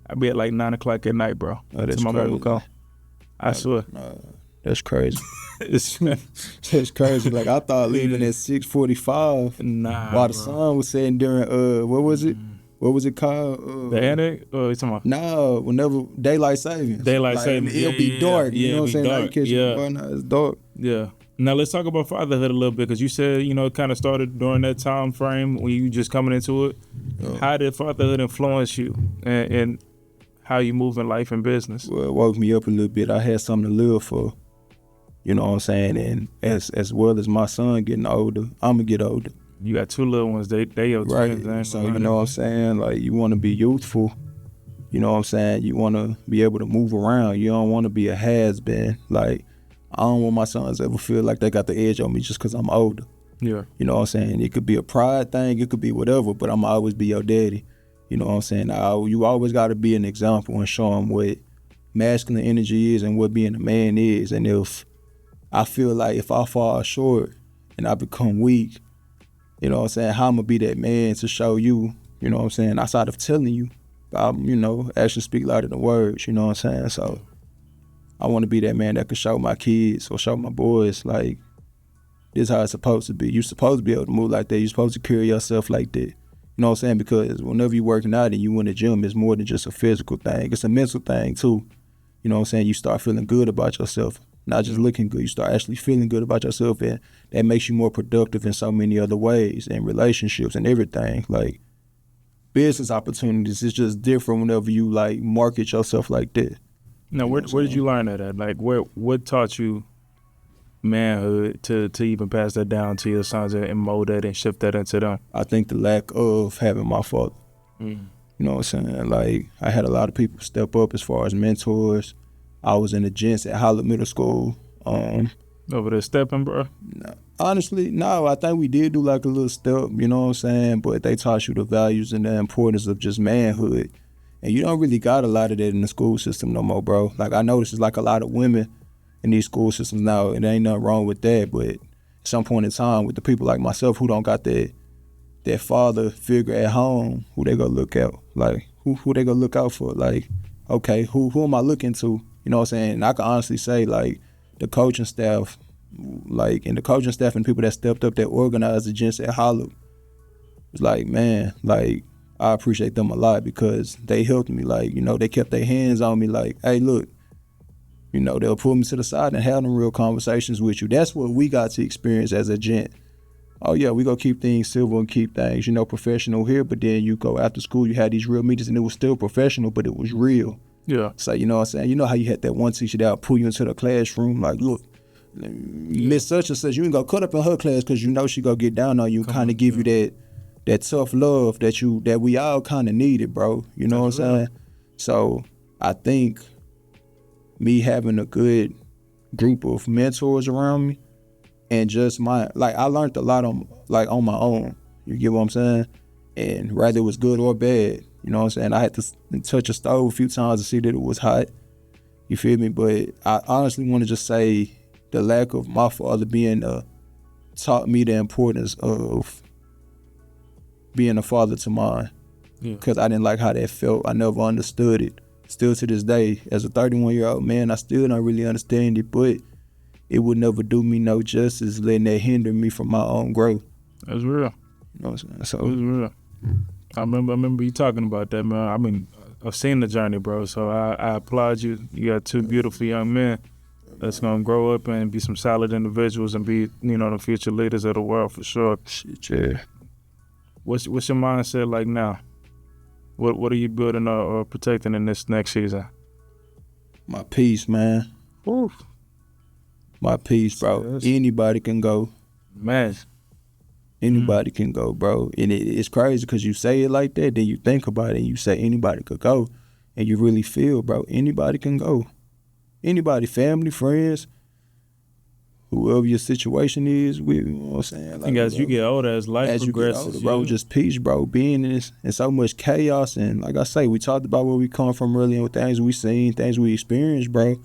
I'd be at like 9 o'clock at night, bro. Oh, that's my mama crazy. call. I swear. That's crazy. It's That's crazy. Like, I thought leaving at 6:45 nah, while the bro. sun was setting during, what was it? What was it called? The annex? Or you talking about? No, whenever daylight savings. Daylight like, savings. It'll be dark. You know what I'm saying? Now you catch Yeah. the now it's dark. Yeah. Now let's talk about fatherhood a little bit, because you said, you know, it kind of started during that time frame when you just coming into it. How did fatherhood influence you and how you move in life and business? Well, it woke me up a little bit. I had something to live for. You know what I'm saying? And as well as my son getting older, I'm gonna get older. You got two little ones. They your twins. Right. So you know what I'm saying? Like, you want to be youthful. You know what I'm saying? You want to be able to move around. You don't want to be a has-been. Like, I don't want my sons to ever feel like they got the edge on me just because I'm older. Yeah. You know what I'm saying? It could be a pride thing. It could be whatever, but I'm always be your daddy. You know what I'm saying? You always got to be an example and show them what masculine energy is and what being a man is. And if I feel like if I fall short and I become weak, you know what I'm saying, how I'm going to be that man to show you, you know what I'm saying, outside of telling you, you know, actions speak louder than words, you know what I'm saying? So I want to be that man that can show my kids or show my boys, like, this is how it's supposed to be. You're supposed to be able to move like that. You're supposed to carry yourself like that. You know what I'm saying? Because whenever you're working out and you in the gym, it's more than just a physical thing. It's a mental thing too. You know what I'm saying? You start feeling good about yourself. Not just looking good, you start actually feeling good about yourself, and that makes you more productive in so many other ways, and relationships and everything. Like, business opportunities is just different whenever you like market yourself like that. Now, where did you learn that at? Like, what taught you manhood to even pass that down to your sons and mold that and shift that into them? I think the lack of having my father. You know what I'm saying? Like, I had a lot of people step up as far as mentors. I was in the gents at Holland Middle School. Over there stepping, bro? Honestly, no. I think we did do like a little step, you know what I'm saying? But they taught you the values and the importance of just manhood. And you don't really got a lot of that in the school system no more, bro. Like, I notice it's like a lot of women in these school systems now, and there ain't nothing wrong with that. But at some point in time, with the people like myself who don't got that father figure at home, who they gonna look out? Like, who they gonna look out for? Like, okay, who am I looking to? You know what I'm saying? And I can honestly say, like, the coaching staff, like, and the coaching staff and people that stepped up that organized the gents at Hollow, was like, man, like, I appreciate them a lot because they helped me. Like, you know, they kept their hands on me like, hey, look, you know, they'll pull me to the side and have them real conversations with you. That's what we got to experience as a gent. Oh, yeah, we gonna keep things civil and keep things, you know, professional here, but then you go after school, you had these real meetings and it was still professional, but it was real. Yeah. So, you know what I'm saying? You know how you had that one teacher that would pull you into the classroom, like, look, Miss such and such, you ain't gonna cut up in her class because you know she gonna get down on you and kind of give you that tough love that we all kind of needed, bro. You know what I'm saying? So I think me having a good group of mentors around me and just I learned a lot on my own. You get what I'm saying? And whether it was good or bad, you know what I'm saying? I had to touch a stove a few times to see that it was hot. You feel me? But I honestly want to just say the lack of my father being taught me the importance of being a father to mine. Because I didn't like how that felt. I never understood it. Still to this day, as a 31-year-old man, I still don't really understand it, but it would never do me no justice letting that hinder me from my own growth. That's real. You know what I'm saying? So That's real. I remember you talking about that, man. I mean, I've seen the journey, bro, so I applaud you. You got two beautiful young men that's going to grow up and be some solid individuals and be, you know, the future leaders of the world for sure. shit, yeah. What's your mindset like now? What are you building or protecting in this next season? My peace, man. Oof. My peace, bro. Yes. Anybody can go. Man. Anybody can go, bro. And it's crazy because you say it like that, then you think about it and you say anybody could go. And you really feel, bro, anybody can go. Anybody, family, friends, whoever your situation is with, you know what I'm saying? And as you get older, as life progresses, you get older, bro, just peace, bro. Being in so much chaos, and like I say, we talked about where we come from earlier with things we seen, things we experienced, bro.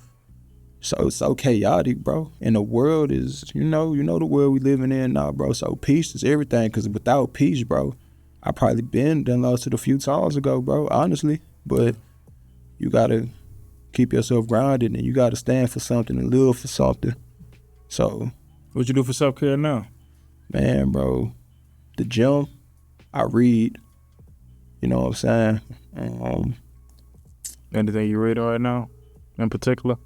So it's so chaotic, bro. And the world is, you know the world we living in now, bro. So peace is everything, because without peace, bro, I probably done lost it a few times ago, bro, honestly. But you gotta keep yourself grounded, and you gotta stand for something and live for something. So what you do for self-care now? Man, bro, the gym, I read, you know what I'm saying? Anything you reading right now in particular?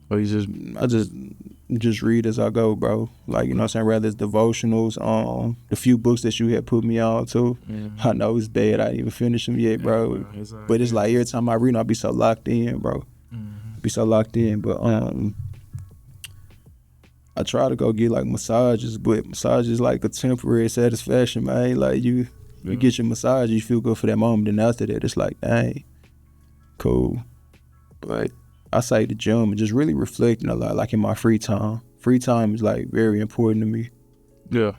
Or you I just read as I go, bro. Like, you know what I'm saying? Rather it's devotionals, the few books that you had put me on to. I know it's bad. I didn't even finish them yet, bro. But it's like every time I read, I'll be so locked in, bro. Be so locked in. But I try to go get like massages, but massage is like a temporary satisfaction, man. Like you get your massage, you feel good for that moment, and after that, it's like, dang, cool. But I say the gym and just really reflecting a lot, like in my free time. Free time is like very important to me. Yeah.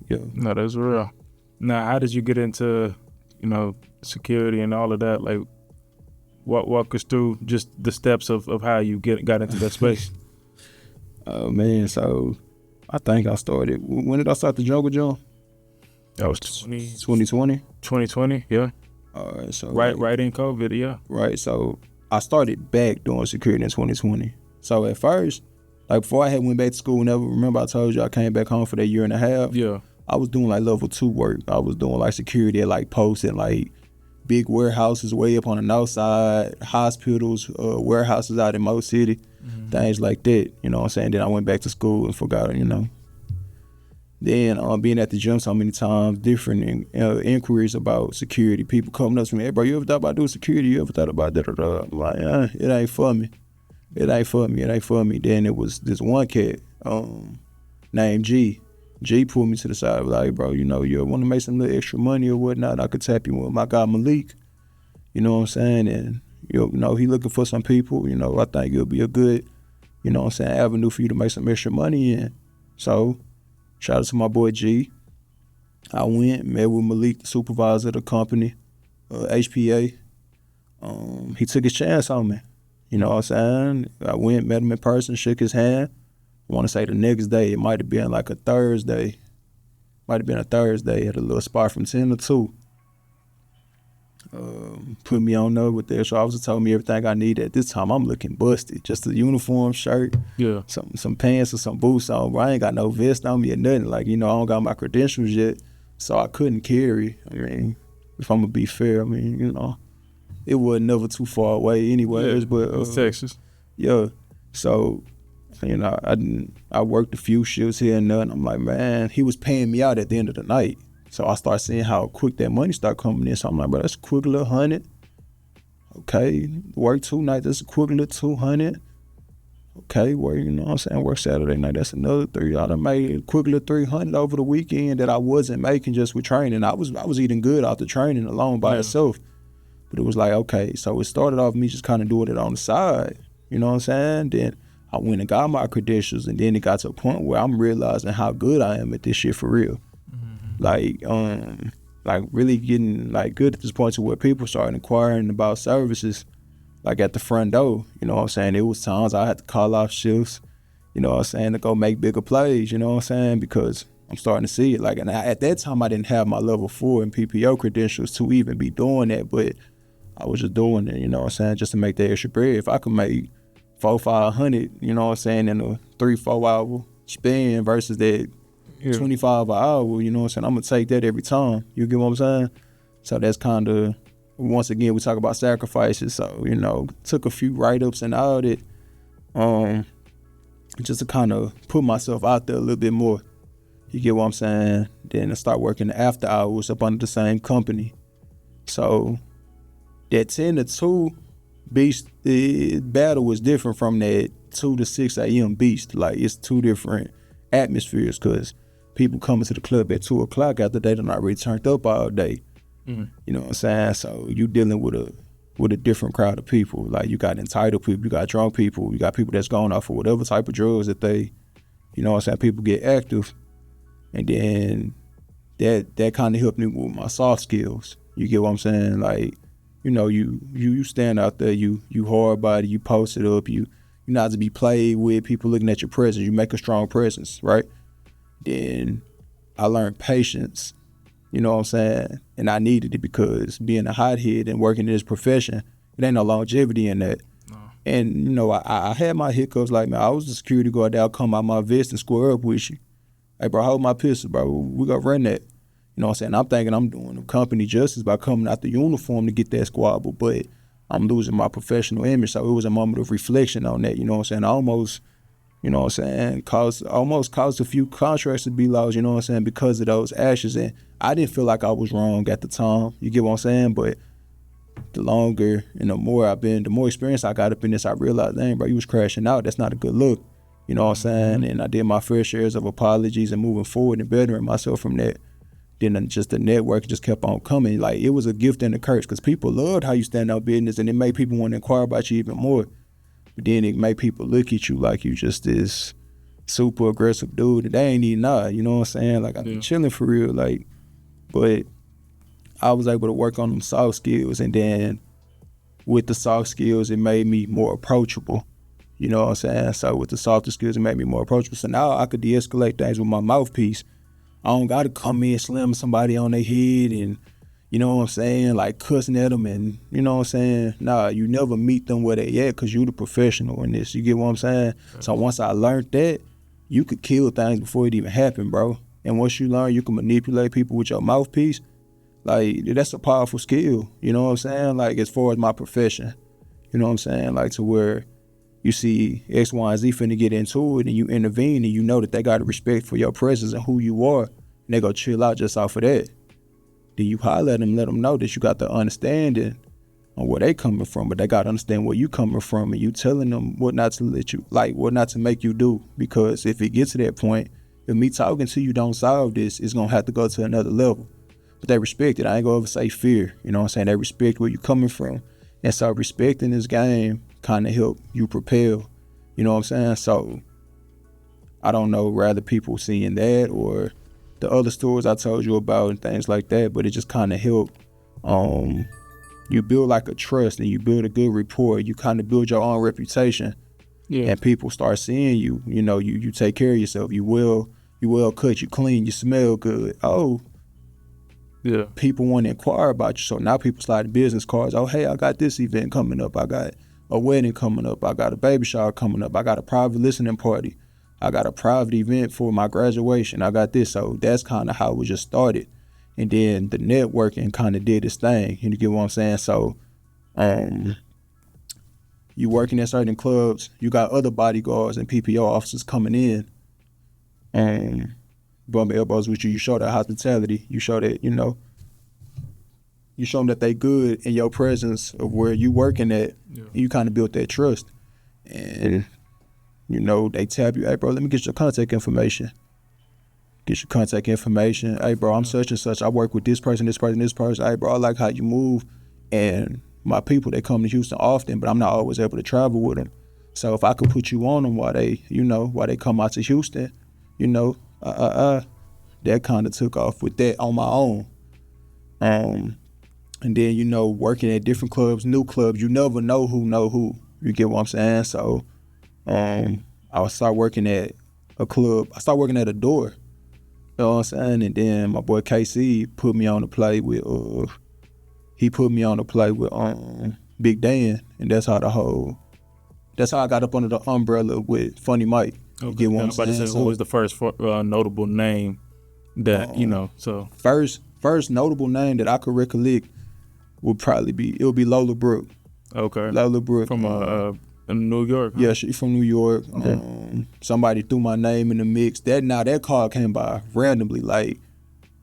Yeah. No, that's real. Now, how did you get into, security and all of that? Like, walk us through just the steps of how you got into that space. Oh man, so I think I started. When did I start the jungle gym? That was 2020. 2020, yeah. All right, so right in COVID, yeah. Right, so I started back doing security in 2020. So at first, like before I had went back to school, remember I told you I came back home for that year and a half? Yeah. I was doing like level 2 work. I was doing like security at like posts and like big warehouses way up on the north side, hospitals, warehouses out in Mo City, things like that. You know what I'm saying? Then I went back to school and forgot, Then being at the gym so many times, different inquiries about security. People coming up to me, hey, bro, you ever thought about doing security? You ever thought about that? I'm like, it ain't for me. It ain't for me. Then it was this one cat named G. G pulled me to the side, like, bro, you want to make some little extra money or whatnot, I could tap you with my guy Malik. You know what I'm saying? And, he looking for some people. I think it'll be a good, avenue for you to make some extra money in. So, shout out to my boy G. I went, met with Malik, the supervisor of the company, HPA. He took his chance on me. You know what I'm saying? I went, met him in person, shook his hand. I want to say the next day, it might have been like a Thursday. At a little spot from 10 to 2. Put me on there with their officer, told me everything I needed. At this time, I'm looking busted. Just a uniform shirt, some pants or some boots on. Bro, I ain't got no vest on me or nothing. Like, I don't got my credentials yet, so I couldn't carry. I mean, if I'm going to be fair, it wasn't never too far away anyways. But it's Texas. Yeah, so... I worked a few shifts here and there, and I'm like, man, he was paying me out at the end of the night. So I started seeing how quick that money started coming in. So I'm like, bro, that's a quick little 100. Okay, work 2 nights, that's a quick little 200. Okay, work Saturday night, that's another 3. I done made a quick little 300 over the weekend that I wasn't making just with training. I was eating good off the training alone by itself. But it was like, okay, so it started off me just kind of doing it on the side. You know what I'm saying? Then I went and got my credentials, and then it got to a point where I'm realizing how good I am at this shit for real. Like really getting like good at this point to where people started inquiring about services, like at the front door. You know what I'm saying? It was times I had to call off shifts, to go make bigger plays. You know what I'm saying? Because I'm starting to see it. Like, and at that time I didn't have my level 4 and PPO credentials to even be doing that, but I was just doing it. Just to make that extra bread. If I could make 400-500, in a 3-4 hour span versus that 25 an hour, I'm gonna take that every time. You get what I'm saying? So that's kind of, once again, we talk about sacrifices. So, took a few write-ups and all that, just to kind of put myself out there a little bit more. You get what I'm saying? Then I start working after hours up under the same company. So that 10 to 2 beast, the battle was different from that 2 to 6 a.m. beast. Like, it's 2 different atmospheres, because people coming to the club at 2 o'clock after they done already turned up all day. You know what I'm saying? So you dealing with a different crowd of people. Like, you got entitled people, you got drunk people, you got people that's going off for whatever type of drugs that they You know what I'm saying? People get active, and then that kind of helped me with my soft skills. You get what I'm saying? Like, you know, you stand out there, you hard body, you post it up, you not to be played with, people looking at your presence, you make a strong presence, right? Then I learned patience, you know what I'm saying? And I needed it because being a hothead and working in this profession, it ain't no longevity in that. No. And, you know, I had my hiccups, like, man, I was the security guard that I'll come out my vest and square up with you. Hey, bro, hold my pistol, bro. We gonna run that. You know what I'm saying? I'm thinking I'm doing the company justice by coming out the uniform to get that squabble, but I'm losing my professional image. So it was a moment of reflection on that, you know what I'm saying? I almost, you know what I'm saying, almost caused a few contracts to be lost, you know what I'm saying, because of those actions. And I didn't feel like I was wrong at the time, you get what I'm saying? But the longer and the more experience I got up in this, I realized, dang, bro, you was crashing out. That's not a good look, you know what I'm saying? And I did my fair shares of apologies and moving forward and bettering myself from that. Then just the network just kept on coming. Like, it was a gift and a curse because people loved how you stand out business, and it made people want to inquire about you even more. But then it made people look at you like you just this super aggressive dude, and they ain't even not, you know what I'm saying? Like, I be chilling for real, like, but I was able to work on them soft skills, and then with the soft skills, it made me more approachable. You know what I'm saying? So with the softer skills, it made me more approachable. So now I could de-escalate things with my mouthpiece. I don't got to come in slamming somebody on their head and, you know what I'm saying, like cussing at them and, you know what I'm saying? Nah, you never meet them where they at because you the professional in this. You get what I'm saying? So once I learned that, you could kill things before it even happened, bro. And once you learn you can manipulate people with your mouthpiece, like, that's a powerful skill. You know what I'm saying? Like, as far as my profession, you know what I'm saying? Like, to where you see X, Y, and Z finna get into it and you intervene and you know that they got a respect for your presence and who you are, and they go chill out just off of that. Then you holler at them, let them know that you got the understanding on where they coming from, but they got to understand where you coming from, and you telling them what not to let you, like, what not to make you do. Because if it gets to that point, if me talking to you don't solve this, it's going to have to go to another level. But they respect it. I ain't going to ever say fear. You know what I'm saying? They respect where you coming from. And so respecting this game kind of help you propel. You know what I'm saying? So I don't know, rather people seeing that or the other stories I told you about and things like that, but it just kind of helped. You build like a trust and you build a good rapport. You kind of build your own reputation. Yeah. And people start seeing you. You know, you take care of yourself. You well cut, you clean, you smell good. Oh, yeah. People want to inquire about you. So now people slide business cards. Oh, hey, I got this event coming up. I got a wedding coming up. I got a baby shower coming up. I got a private listening party. I got a private event for my graduation. I got this. So that's kind of how it just started. And then the networking kind of did its thing. You get what I'm saying? So you working at certain clubs, you got other bodyguards and PPO officers coming in and bumping elbows with you. You show that hospitality. You show that, you know, you show them that they good in your presence of where you working at. Yeah. You kind of built that trust. And, you know, they tap you, hey, bro, let me get your contact information. Get your contact information. Hey, bro, I'm such and such. I work with this person, this person, this person. Hey, bro, I like how you move. And my people, they come to Houston often, but I'm not always able to travel with them. So if I could put you on them while they come out to Houston, you know, that kind of took off with that on my own. And then, you know, working at different clubs, new clubs, you never know who. You get what I'm saying? So I would start working at a club. I started working at a door. You know what I'm saying? And then my boy KC put me on to play with Big Dan, and that's how I got up under the umbrella with Funny Mike. Okay. You get what I'm saying? Who was the first notable name that, you know, so? First notable name that I could recollect would be Lola Brooke. Okay. Lola Brooke. From in New York? Huh? Yeah, she's from New York. Okay. Somebody threw my name in the mix. That call came by randomly. Like,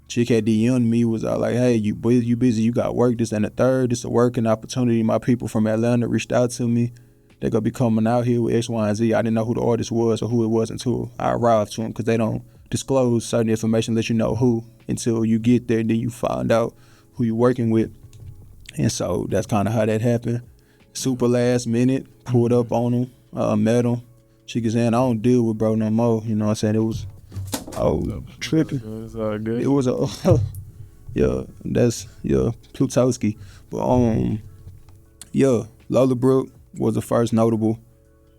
chick had DM'd me, was like, hey, you busy, you got work, this and the third. This a working opportunity. My people from Atlanta reached out to me. They're going to be coming out here with X, Y, and Z. I didn't know who the artist was or who it was until I arrived to them, because they don't disclose certain information, let you know who until you get there, and then you find out who you're working with. And so that's kind of how that happened. Super last minute, pulled up on them, met them, She was saying, I don't deal with bro no more. You know what I'm saying? It was, tripping. It's all good. It was yeah, that's, Plutowski. But, Lola Brooke was the first notable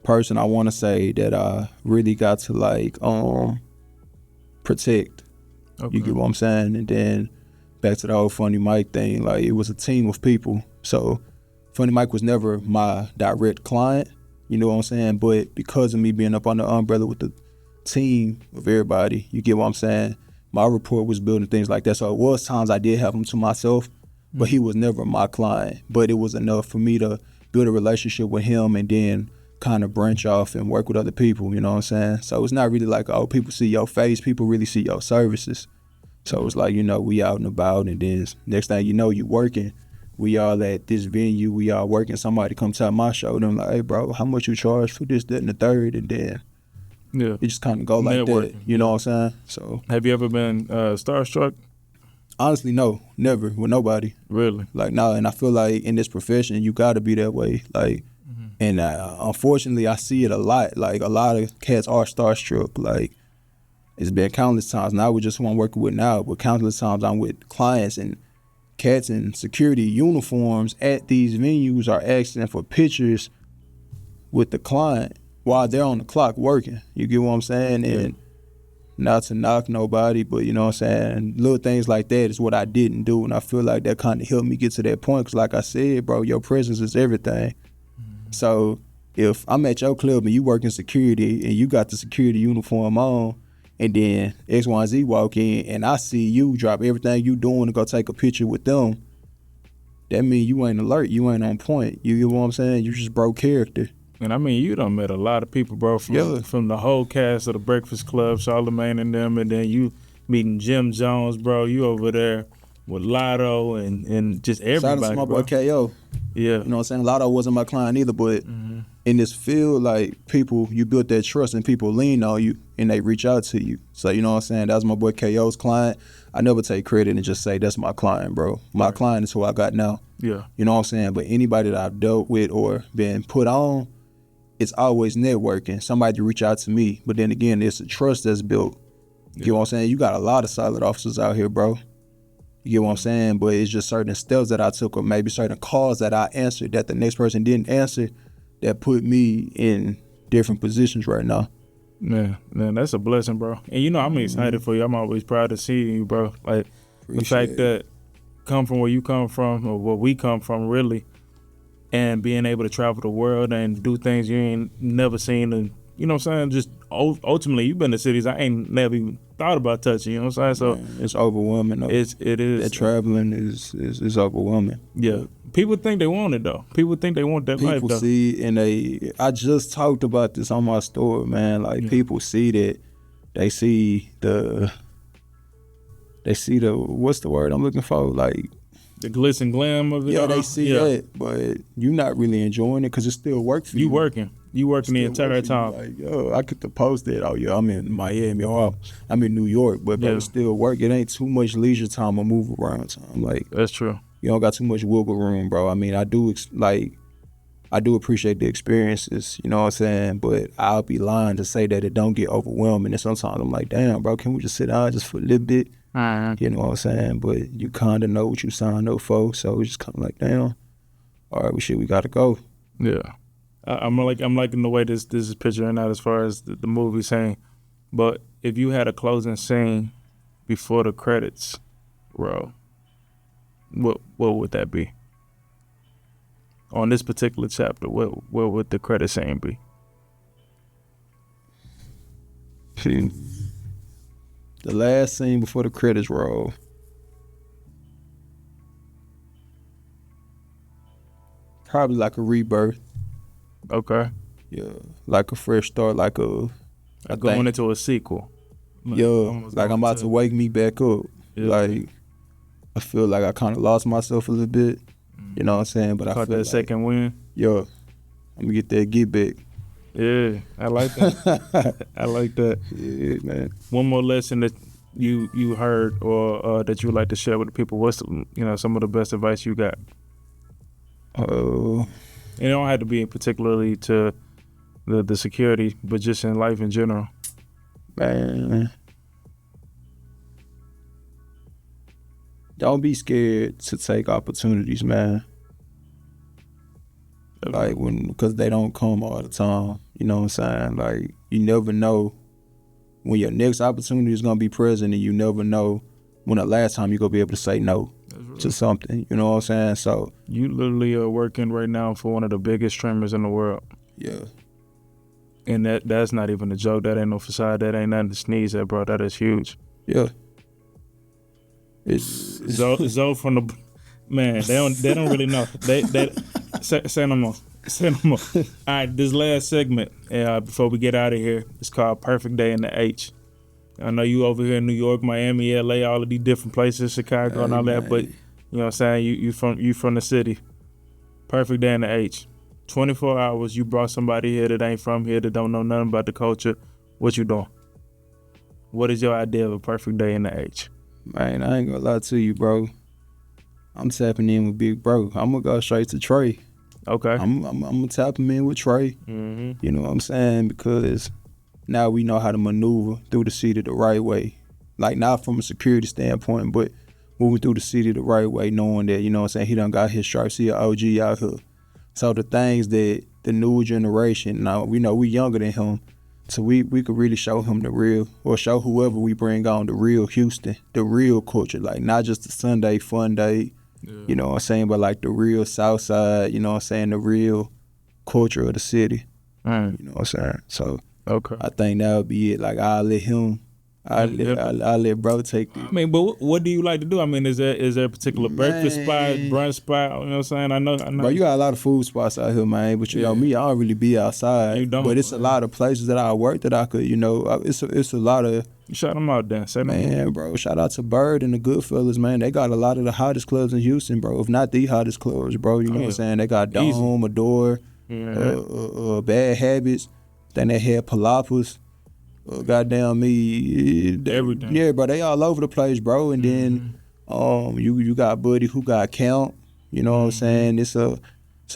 person I want to say that I really got to, like, protect. Okay. You get what I'm saying? And then back to the whole Funny Mike thing, like, it was a team of people. So Funny Mike was never my direct client, you know what I'm saying? But because of me being up on the umbrella with the team of everybody, you get what I'm saying? My rapport was building things like that. So it was times I did have him to myself, but he was never my client. But it was enough for me to build a relationship with him and then kind of branch off and work with other people, you know what I'm saying? So it's not really like, oh, people see your face, people really see your services. So it's like, we out and about, and then next thing you know, you working. We all at this venue, we all working. Somebody come tap my shoulder and like, hey bro, how much you charge for this, that, and the third? And then it just kind of go like Networking. that, you know what I'm saying? So Have you ever been starstruck? honestly, no, never with nobody. Really? Like, no, and I feel like in this profession, you gotta be that way. Like, and unfortunately, I see it a lot. Like, a lot of cats are starstruck. Like, it's been countless times, not with just who I'm working with now, but countless times I'm with clients and cats in security uniforms at these venues are asking for pictures with the client while they're on the clock working. You get what I'm saying? And not to knock nobody, but you know what I'm saying? Little things like that is what I didn't do, and I feel like that kind of helped me get to that point, because like I said, bro, your presence is everything. So if I'm at your club and you work in security and you got the security uniform on, and then X, Y, and Z walk in and I see you drop everything you doing to go take a picture with them, that means you ain't alert, you ain't on point. You get what I'm saying? You just broke character. And I mean, you done met a lot of people, bro, from the whole cast of the Breakfast Club, Charlamagne and them, and then you meeting Jim Jones, bro. You over there with Lotto and just everybody, Shout out to my bro. boy KO. Yeah. You know what I'm saying? Lotto wasn't my client either, but in this field, like, people, you build that trust and people lean on you and they reach out to you. So, you know what I'm saying? That was my boy KO's client. I never take credit and just say, that's my client, bro. My client is who I got now. Yeah. You know what I'm saying? But anybody that I've dealt with or been put on, it's always networking. Somebody to reach out to me. But then again, it's a trust that's built. You know what I'm saying? You got a lot of solid officers out here, bro. You get what I'm saying? But it's just certain steps that I took, or maybe certain calls that I answered that the next person didn't answer, that put me in different positions right now. Man, that's a blessing, bro. And I'm excited for you. I'm always proud to see you, bro. Like, the fact that come from where you come from, or where we come from, really, and being able to travel the world and do things you ain't never seen, and you know what I'm saying? Just ultimately, you've been to cities I ain't never even thought about touching. You know what I'm saying? So man, it's overwhelming. Though. It is. That traveling is overwhelming. Yeah, people think they want it though. People think they want that life though. People see, and I just talked about this on my story, man. Like, people see that, they see the what's the word I'm looking for? Like, the glitz and glam of it. Yeah, they see that, but you're not really enjoying it because it still works for you. You working the entire time. Like, yo, I could post that. Oh, yeah, I'm in Miami, or I'm in New York, but bro, it still work. It ain't too much leisure time or move around time. Like, that's true. You don't got too much wiggle room, bro. I mean, I do appreciate the experiences, you know what I'm saying? But I'll be lying to say that it don't get overwhelming. And sometimes I'm like, damn, bro, can we just sit down just for a little bit? You know what I'm saying? But you kind of know what you signed up for, so it's just kind of like, damn, all right, we got to go. Yeah. I'm liking the way this is picturing out as far as the movie saying. But if you had a closing scene before the credits roll, what would that be? On this particular chapter, what would the credit scene be? The last scene before the credits roll. Probably like a rebirth. Okay. Yeah, like a fresh start, like going into a sequel. Like I'm about to wake me back up. Yeah. Like, I feel like I kind of lost myself a little bit. You know what I'm saying? But I feel that like, second win. I'm gonna get that get back. Yeah, I like that. I like that. Yeah, man. One more lesson that you heard or that you would like to share with the people. What's some of the best advice you got? It don't have to be particularly to the security, but just in life in general? Man, don't be scared to take opportunities, man. Like because they don't come all the time. You know what I'm saying? Like you never know when your next opportunity is gonna be present, and you never know when the last time you're gonna be able to say no to something. You know what I'm saying? So you literally are working right now for one of the biggest streamers in the world. Yeah. And that's not even a joke. That ain't no facade. That ain't nothing to sneeze at, bro. That is huge. Yeah. It's Zo from the man. They don't really know. They say no more. Say no more. All right, this last segment before we get out of here, it's called Perfect Day in the H. I know you over here in New York, Miami, LA, all of these different places, Chicago and all that, but you know what I'm saying? You from the city. Perfect Day in the H. 24 hours, you brought somebody here that ain't from here, that don't know nothing about the culture. What you doing? What is your idea of a perfect day in the H? Man, I ain't gonna lie to you, bro. I'm tapping in with Big Bro. I'm gonna go straight to Trey. Okay. I'm gonna tap him in with Trey. Mm-hmm. You know what I'm saying? Because now we know how to maneuver through the city the right way. Like, not from a security standpoint, but moving through the city the right way, knowing that, you know what I'm saying, he done got his stripes. He an OG out here. So the things that the new generation, now we know we younger than him, so we could really show him the real, or show whoever we bring on the real Houston, the real culture, like not just the Sunday fun day, you know what I'm saying, but like the real South Side, you know what I'm saying, the real culture of the city, you know what I'm saying. So I think that would be it. Like I'll let him. I'll let bro take it. I mean, but what do you like to do? I mean, is there a particular breakfast spot, brunch spot? You know what I'm saying? I know. Bro, you got a lot of food spots out here, man. But you know me, I don't really be outside. You don't. But it's a lot of places that I work that I could, you know, it's a lot of. Shout them out then. Man, bro, shout out to Bird and the Goodfellas, man. They got a lot of the hottest clubs in Houston, bro. If not the hottest clubs, bro. You know what I'm saying? They got Dome, Adore, Bad Habits. Then they had Palapas. Goddamn me, everything. Yeah, bro, they all over the place, bro. And then you got Buddy who got Count. You know what I'm saying? It's a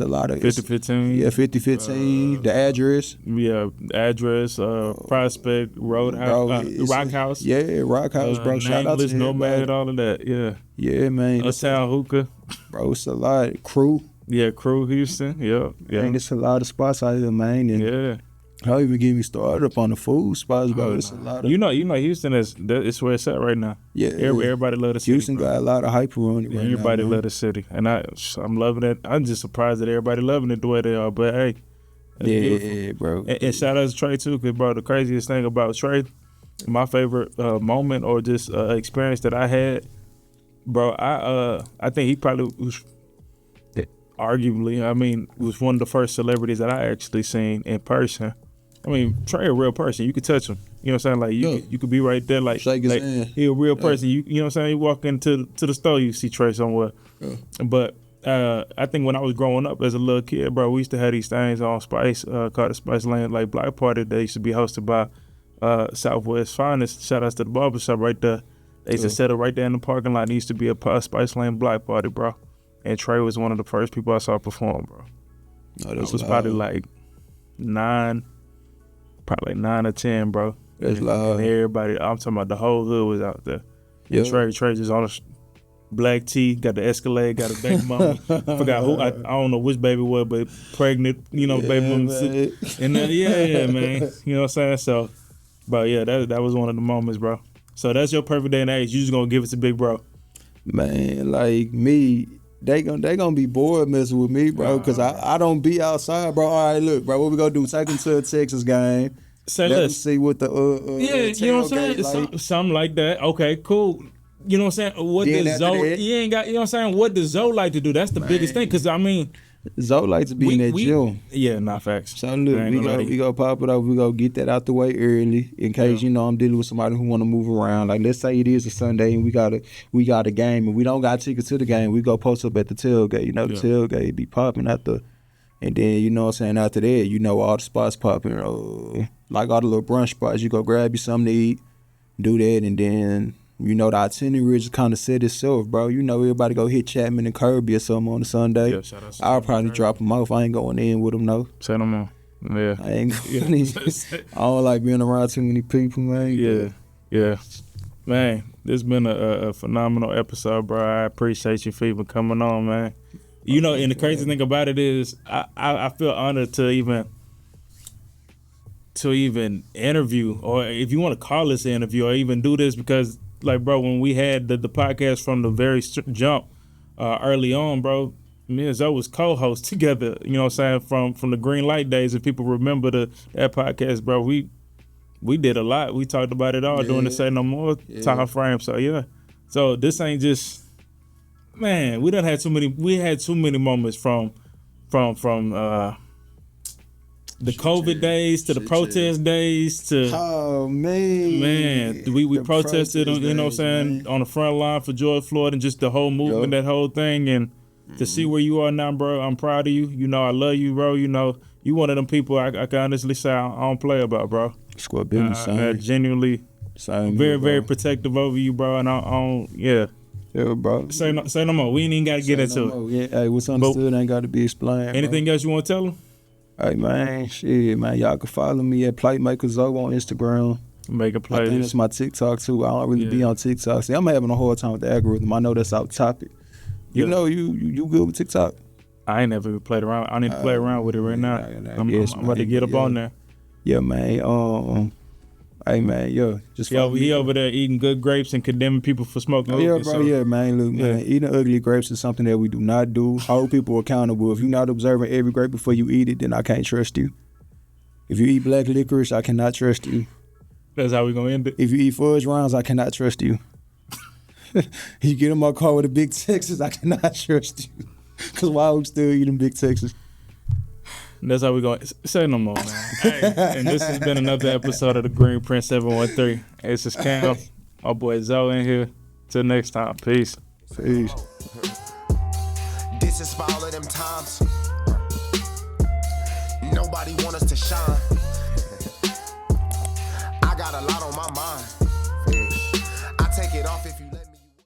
lot of 5015. Yeah, 5015. The Address. Yeah, Address. Prospect, Roadhouse, Rock House. Yeah, Rock House, bro. Shout out to him, Nomad, all of that. Yeah. Yeah, man. Uptown Hookah. Bro, it's a lot. Crew. Yeah, Crew Houston. Yeah. And it's a lot of spots out here, man. And don't even get me started up on the food spots, bro. It's a lot of... You know, Houston it's where it's at right now. Yeah. Everybody love the city. Houston got a lot of hype around it right everybody now, love the city. And I'm loving it. I'm just surprised that everybody loving it the way they are. But hey. Yeah, bro. And shout out to Trey too, because bro, the craziest thing about Trey, my favorite moment or just experience that I had, bro, I think he probably was arguably, was one of the first celebrities that I actually seen in person. I mean, Trey a real person. You could touch him. You know what I'm saying? Like you could be right there. Like, shake his hand. He a real person. You know what I'm saying? You walk into the store, you see Trey somewhere. But I think when I was growing up as a little kid, bro, we used to have these things on Spice, called the Spice Land like block party. They used to be hosted by Southwest Finest. Shout outs to the barbershop right there. They used to set up right there in the parking lot. It used to be a Spice Land block party, bro. And Trey was one of the first people I saw perform, bro. This was probably like 9 or 10, bro. That's loud. And everybody, I'm talking about the whole hood was out there. Yeah. Trey just on a black tee, got the Escalade, got a baby mama. Forgot who, I don't know which baby was, but pregnant, baby mama. And then, man. You know what I'm saying? So, but yeah, that was one of the moments, bro. So that's your perfect day and age. You just gonna give it to Big Bro. Man, like me, they gonna be bored messing with me, bro, because I don't be outside, bro. All right, look, bro, what we gonna do? Take them to a Texas game. Say Let them less. see what the you know what I'm saying? Something like that. Okay, cool. You know what I'm saying? What does Zoe? You ain't got. You know what I'm saying? What does Zoe like to do? That's the biggest thing. Because Zoe likes to be in that gym. Yeah, not facts. So look, we go pop it up. We go get that out the way early in case I'm dealing with somebody who want to move around. Like, let's say it is a Sunday and we got a game and we don't got tickets to the game. We go post up at the tailgate. The tailgate be popping after, and then you know what I'm saying, after that, all the spots popping. Like all the little brunch spots, you go grab you something to eat, do that, and then the itinerary just kind of set itself, bro. Everybody go hit Chapman and Kirby or something on a Sunday. Yeah, shout out to I'll probably drop them off. I ain't going in with them, though. Set them on. Yeah. I ain't gonna, I don't like being around too many people, man. Yeah. Man, this been a phenomenal episode, bro. I appreciate you for even coming on, man. You know, and the crazy thing about it is I feel honored to even interview, or if you want to call this an interview, or even do this, because like, bro, when we had the podcast from the very jump early on, bro, me and Zo was co-hosts together, you know what I'm saying, from the Green Light days. If people remember that podcast, bro, we did a lot. We talked about it all during the Say No More time frame. So yeah. So this ain't just, man, we had too many moments from the COVID days to the protest days to, oh man, we protested, you know what I'm saying, on the front line for George Floyd and just the whole movement, that whole thing. And to see where you are now, bro, I'm proud of you. You know, I love you, bro. You know, you one of them people I can honestly say I don't play about, bro. Squad business, I genuinely very protective over you, bro. And I don't, yeah, bro. Say no more. We ain't even got to get into it. Yeah, hey, what's understood ain't got to be explained. Anything else you want to tell them? Hey, man, shit, man. Y'all can follow me at Playmaker Zo on Instagram. Make a play. I think that's my TikTok, too. I don't really be on TikTok. See, I'm having a hard time with the algorithm. I know that's off topic. You know, you good with TikTok? I ain't never played around. I need to play around with it right now. I'm about to get up on there. Yeah, man. Hey, man, just he over there eating good grapes and condemning people for smoking. Yeah, bro, man. Look, man, eating ugly grapes is something that we do not do. Hold people accountable. If you're not observing every grape before you eat it, then I can't trust you. If you eat black licorice, I cannot trust you. That's how we gonna end it. If you eat fudge rounds, I cannot trust you. You get in my car with a Big Texas, I cannot trust you. Cause why we still eating Big Texas? That's how we going. Say no more, man. Hey, and this has been another episode of the Green Print 713. This is Cam, our boy Zo in here. Till next time, peace. Peace. This is for all of them times. Nobody want us to shine. I got a lot on my mind. I take it off if you let me.